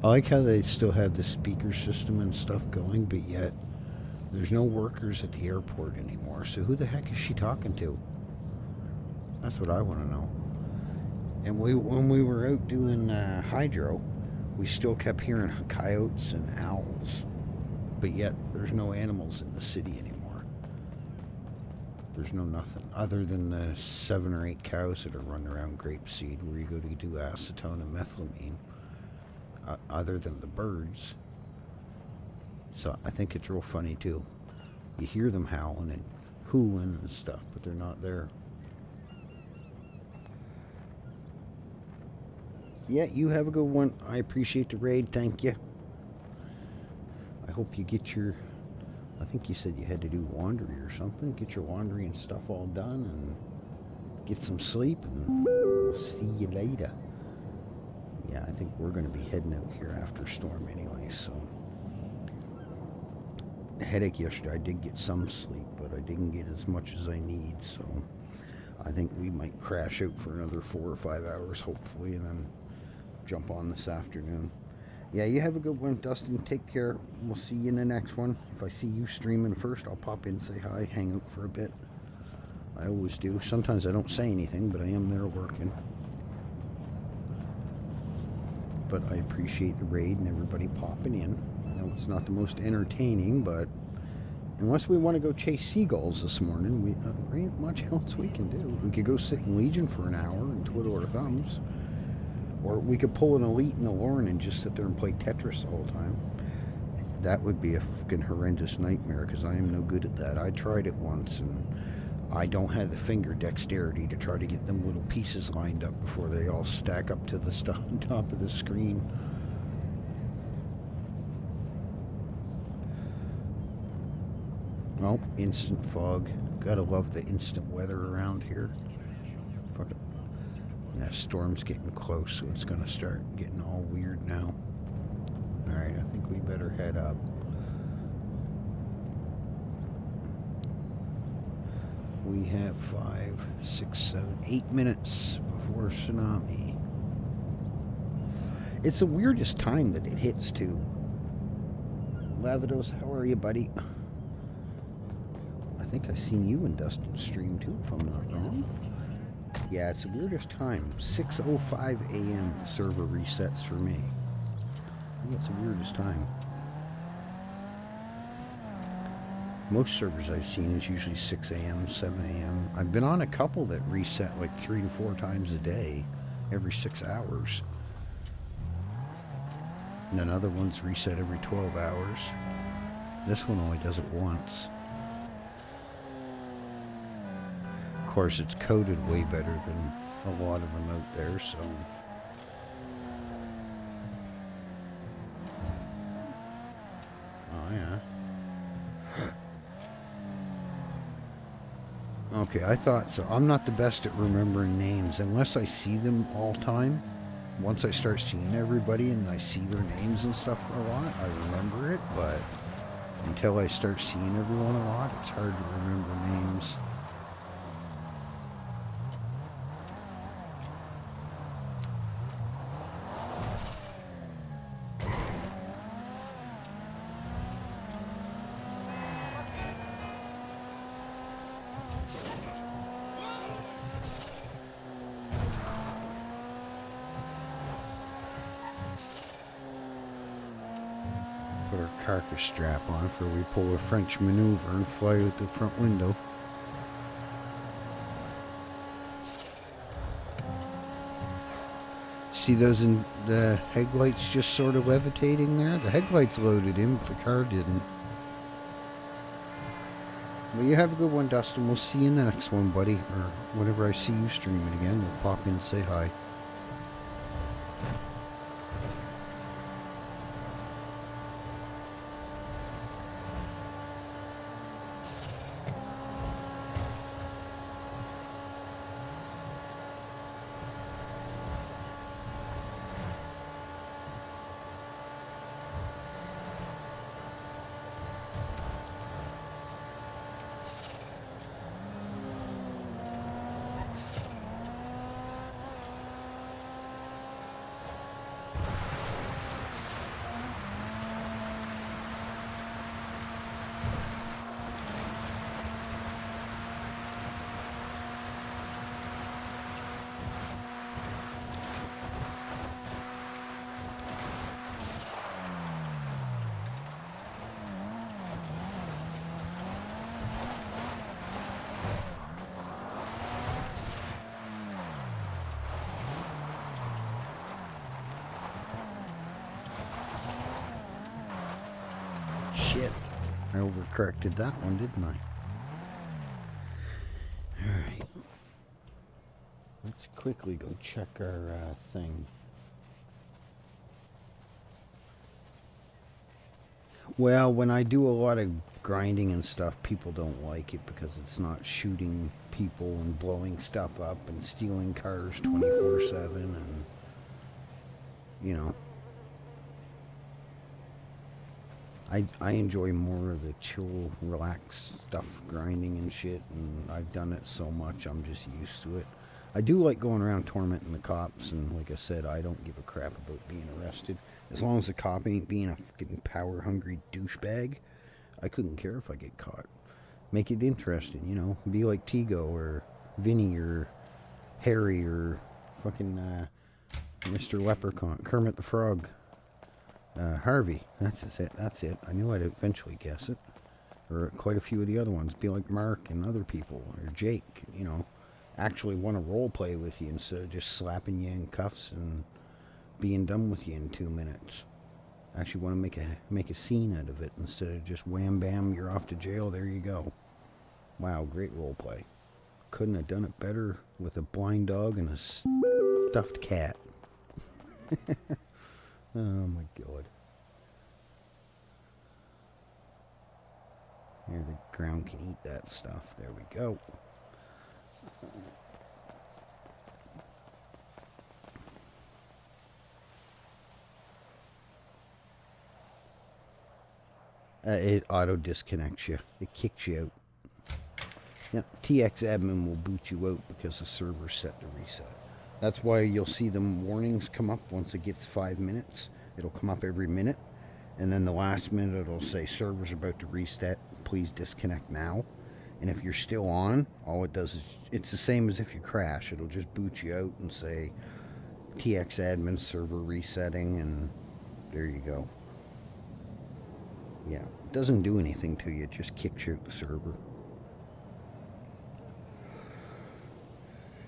I like how they still have the speaker system and stuff going, but yet there's no workers at the airport anymore. So who the heck is she talking to? That's what I want to know. And when we were out doing hydro, we still kept hearing coyotes and owls, but yet there's no animals in the city anymore. There's no nothing other than the 7 or 8 cows that are running around Grapeseed, where you go to do acetone and methylamine. Other than the birds. So I think it's real funny too. You hear them howling and hooing and stuff, but they're not there. Yeah, you have a good one. I appreciate the raid. Thank you. I hope you get your... I think you said you had to do laundry or something. Get your laundry and stuff all done and get some sleep, and we'll see you later. Yeah, I think we're going to be heading out here after storm anyway, so... Headache yesterday. I did get some sleep, but I didn't get as much as I need, so... I think we might crash out for another 4 or 5 hours, hopefully, and then jump on this afternoon. Yeah, you have a good one, Dustin. Take care. We'll see you in the next one. If I see you streaming first, I'll pop in, say hi, hang out for a bit. I always do. Sometimes I don't say anything, but I am there working. But I appreciate the raid and everybody popping in. I know it's not the most entertaining, but unless we want to go chase seagulls this morning, there ain't much else we can do. We could go sit in Legion for an hour and twiddle our thumbs. Or we could pull an Elite in the Lauren and just sit there and play Tetris the whole time. That would be a fucking horrendous nightmare, because I am no good at that. I tried it once, and I don't have the finger dexterity to try to get them little pieces lined up before they all stack up to the top of the screen. Oh, instant fog. Gotta love the instant weather around here. Fuck it. Yeah, storm's getting close, so it's gonna start getting all weird now. Alright, I think we better head up. We have 5, 6, 7, 8 minutes before tsunami. It's the weirdest time that it hits, too. Lavados, how are you, buddy? I think I seen you and Dustin stream, too, if I'm not wrong. Yeah, it's the weirdest time. 6:05 a.m. the server resets for me. I think it's the weirdest time. Most servers I've seen is usually 6 a.m., 7 a.m. I've been on a couple that reset like 3 to 4 times a day, every 6 hours. And then other ones reset every 12 hours. This one only does it once. Of course, it's coded way better than a lot of them out there, so... Oh, yeah. Okay, I thought so. I'm not the best at remembering names unless I see them all time. Once I start seeing everybody and I see their names and stuff for a lot, I remember it, but until I start seeing everyone a lot, it's hard to remember names. Put our carcass strap on for we pull a French maneuver and fly out the front window. See those in the headlights just sort of levitating there? The headlights loaded in, but the car didn't. Well, you have a good one, Dustin. We'll see you in the next one, buddy. Or whenever I see you streaming again, we'll pop in and say hi. Shit. I overcorrected that one, didn't I? Alright. Let's quickly go check our thing. Well, when I do a lot of grinding and stuff, people don't like it because it's not shooting people and blowing stuff up and stealing cars 24/7 and, you know. I enjoy more of the chill, relaxed stuff, grinding and shit, and I've done it so much, I'm just used to it. I do like going around tormenting the cops, and like I said, I don't give a crap about being arrested. As long as the cop ain't being a fucking power-hungry douchebag, I couldn't care if I get caught. Make it interesting, you know? Be like Tigo, or Vinny, or Harry, or fucking Mr. Leprechaun, Kermit the Frog. Harvey, that's it. I knew I'd eventually guess it. Or quite a few of the other ones. Be like Mark and other people, or Jake, you know. Actually want to role play with you instead of just slapping you in cuffs and being done with you in 2 minutes. Actually want to make a scene out of it instead of just wham bam, you're off to jail, there you go. Wow, great role play. Couldn't have done it better with a blind dog and a stuffed cat. Oh my god. Here, the ground can eat that stuff. There we go. It auto disconnects you. It kicks you out. Yep, TX admin will boot you out because the server's set to reset. That's why you'll see them warnings come up once it gets 5 minutes. It'll come up every minute. And then the last minute it'll say server's about to reset. Please disconnect now. And if you're still on, all it does is, it's the same as if you crash. It'll just boot you out and say TX admin server resetting, and there you go. Yeah, it doesn't do anything to you. It just kicks you out the server.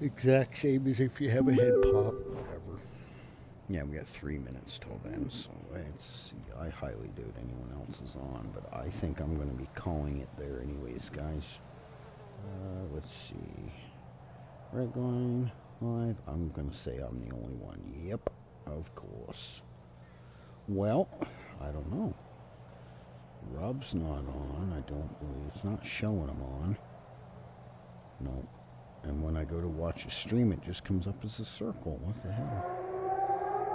Exact same as if you have a head pop, whatever. Yeah, we got 3 minutes till then, so let's see. I highly doubt anyone else is on, but I think I'm going to be calling it there anyways, guys. Let's see. Redline live. I'm going to say I'm the only one. Yep, of course. Well, I don't know. Rob's not on. I don't believe it's not showing him on. No. And when I go to watch a stream, it just comes up as a circle. What the hell?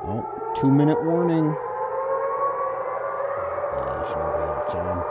Oh, 2 minute warning. Yeah, there's nobody else on.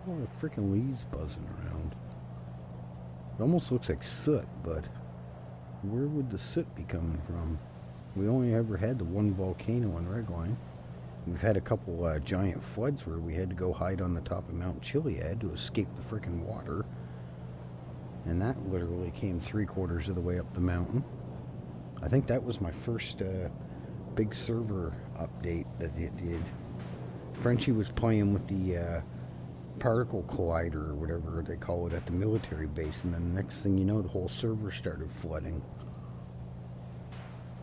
Oh, the freaking leaves buzzing around. It almost looks like soot, but where would the soot be coming from? We only ever had the one volcano in Redline. We've had a couple giant floods where we had to go hide on the top of Mount Chiliad to escape the freaking water. And that literally came 3/4 of the way up the mountain. I think that was my first big server update that it did. Frenchie was playing with the particle collider or whatever they call it at the military base, and then the next thing you know, the whole server started flooding.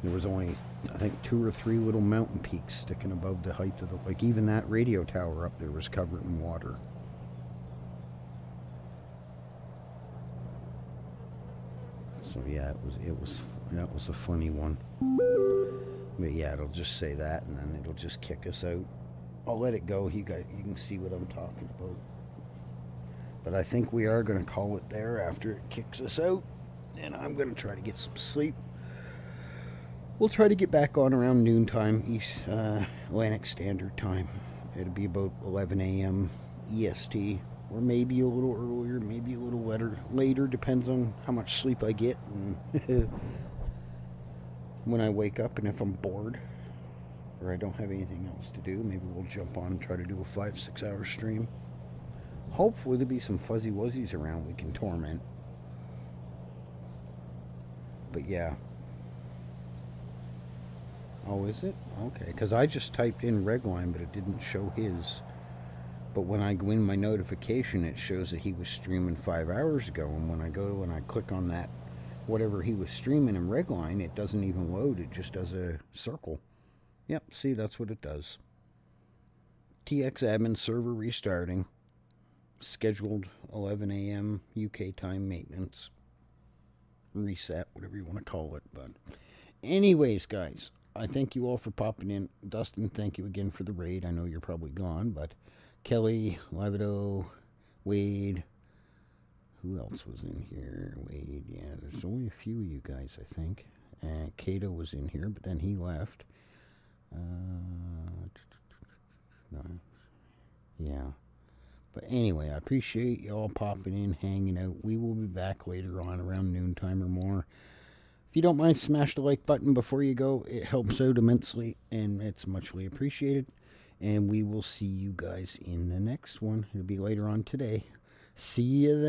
There was only, I think, 2 or 3 little mountain peaks sticking above the height of the, like even that radio tower up there was covered in water. So yeah, that was a funny one. But yeah, it'll just say that, and then it'll just kick us out. I'll let it go. You can see what I'm talking about. But I think we are going to call it there after it kicks us out, and I'm going to try to get some sleep. We'll try to get back on around noontime, East Atlantic Standard Time. It'll be about 11 a.m. EST, or maybe a little earlier, maybe a little later, depends on how much sleep I get and when I wake up, and if I'm bored or I don't have anything else to do, maybe we'll jump on and try to do a 5-6 hour stream. Hopefully there'll be some fuzzy wuzzies around we can torment. But yeah. Oh, is it? Okay, because I just typed in Redline, but it didn't show his. But when I go in my notification, it shows that he was streaming 5 hours ago. And when I go and I click on that, whatever he was streaming in Redline, it doesn't even load. It just does a circle. Yep, see, that's what it does. TX admin server restarting. Scheduled 11 a.m. UK time maintenance. Reset, whatever you want to call it. But anyways, guys, I thank you all for popping in. Dustin, thank you again for the raid. I know you're probably gone, but Kelly, Lavido, Wade, who else was in here? Wade, yeah, there's only a few of you guys, I think. Kato was in here, but then he left. No. Yeah. But anyway, I appreciate you all popping in, hanging out. We will be back later on around noontime or more. If you don't mind, smash the like button before you go. It helps out immensely, and it's muchly appreciated. And we will see you guys in the next one. It'll be later on today. See you then.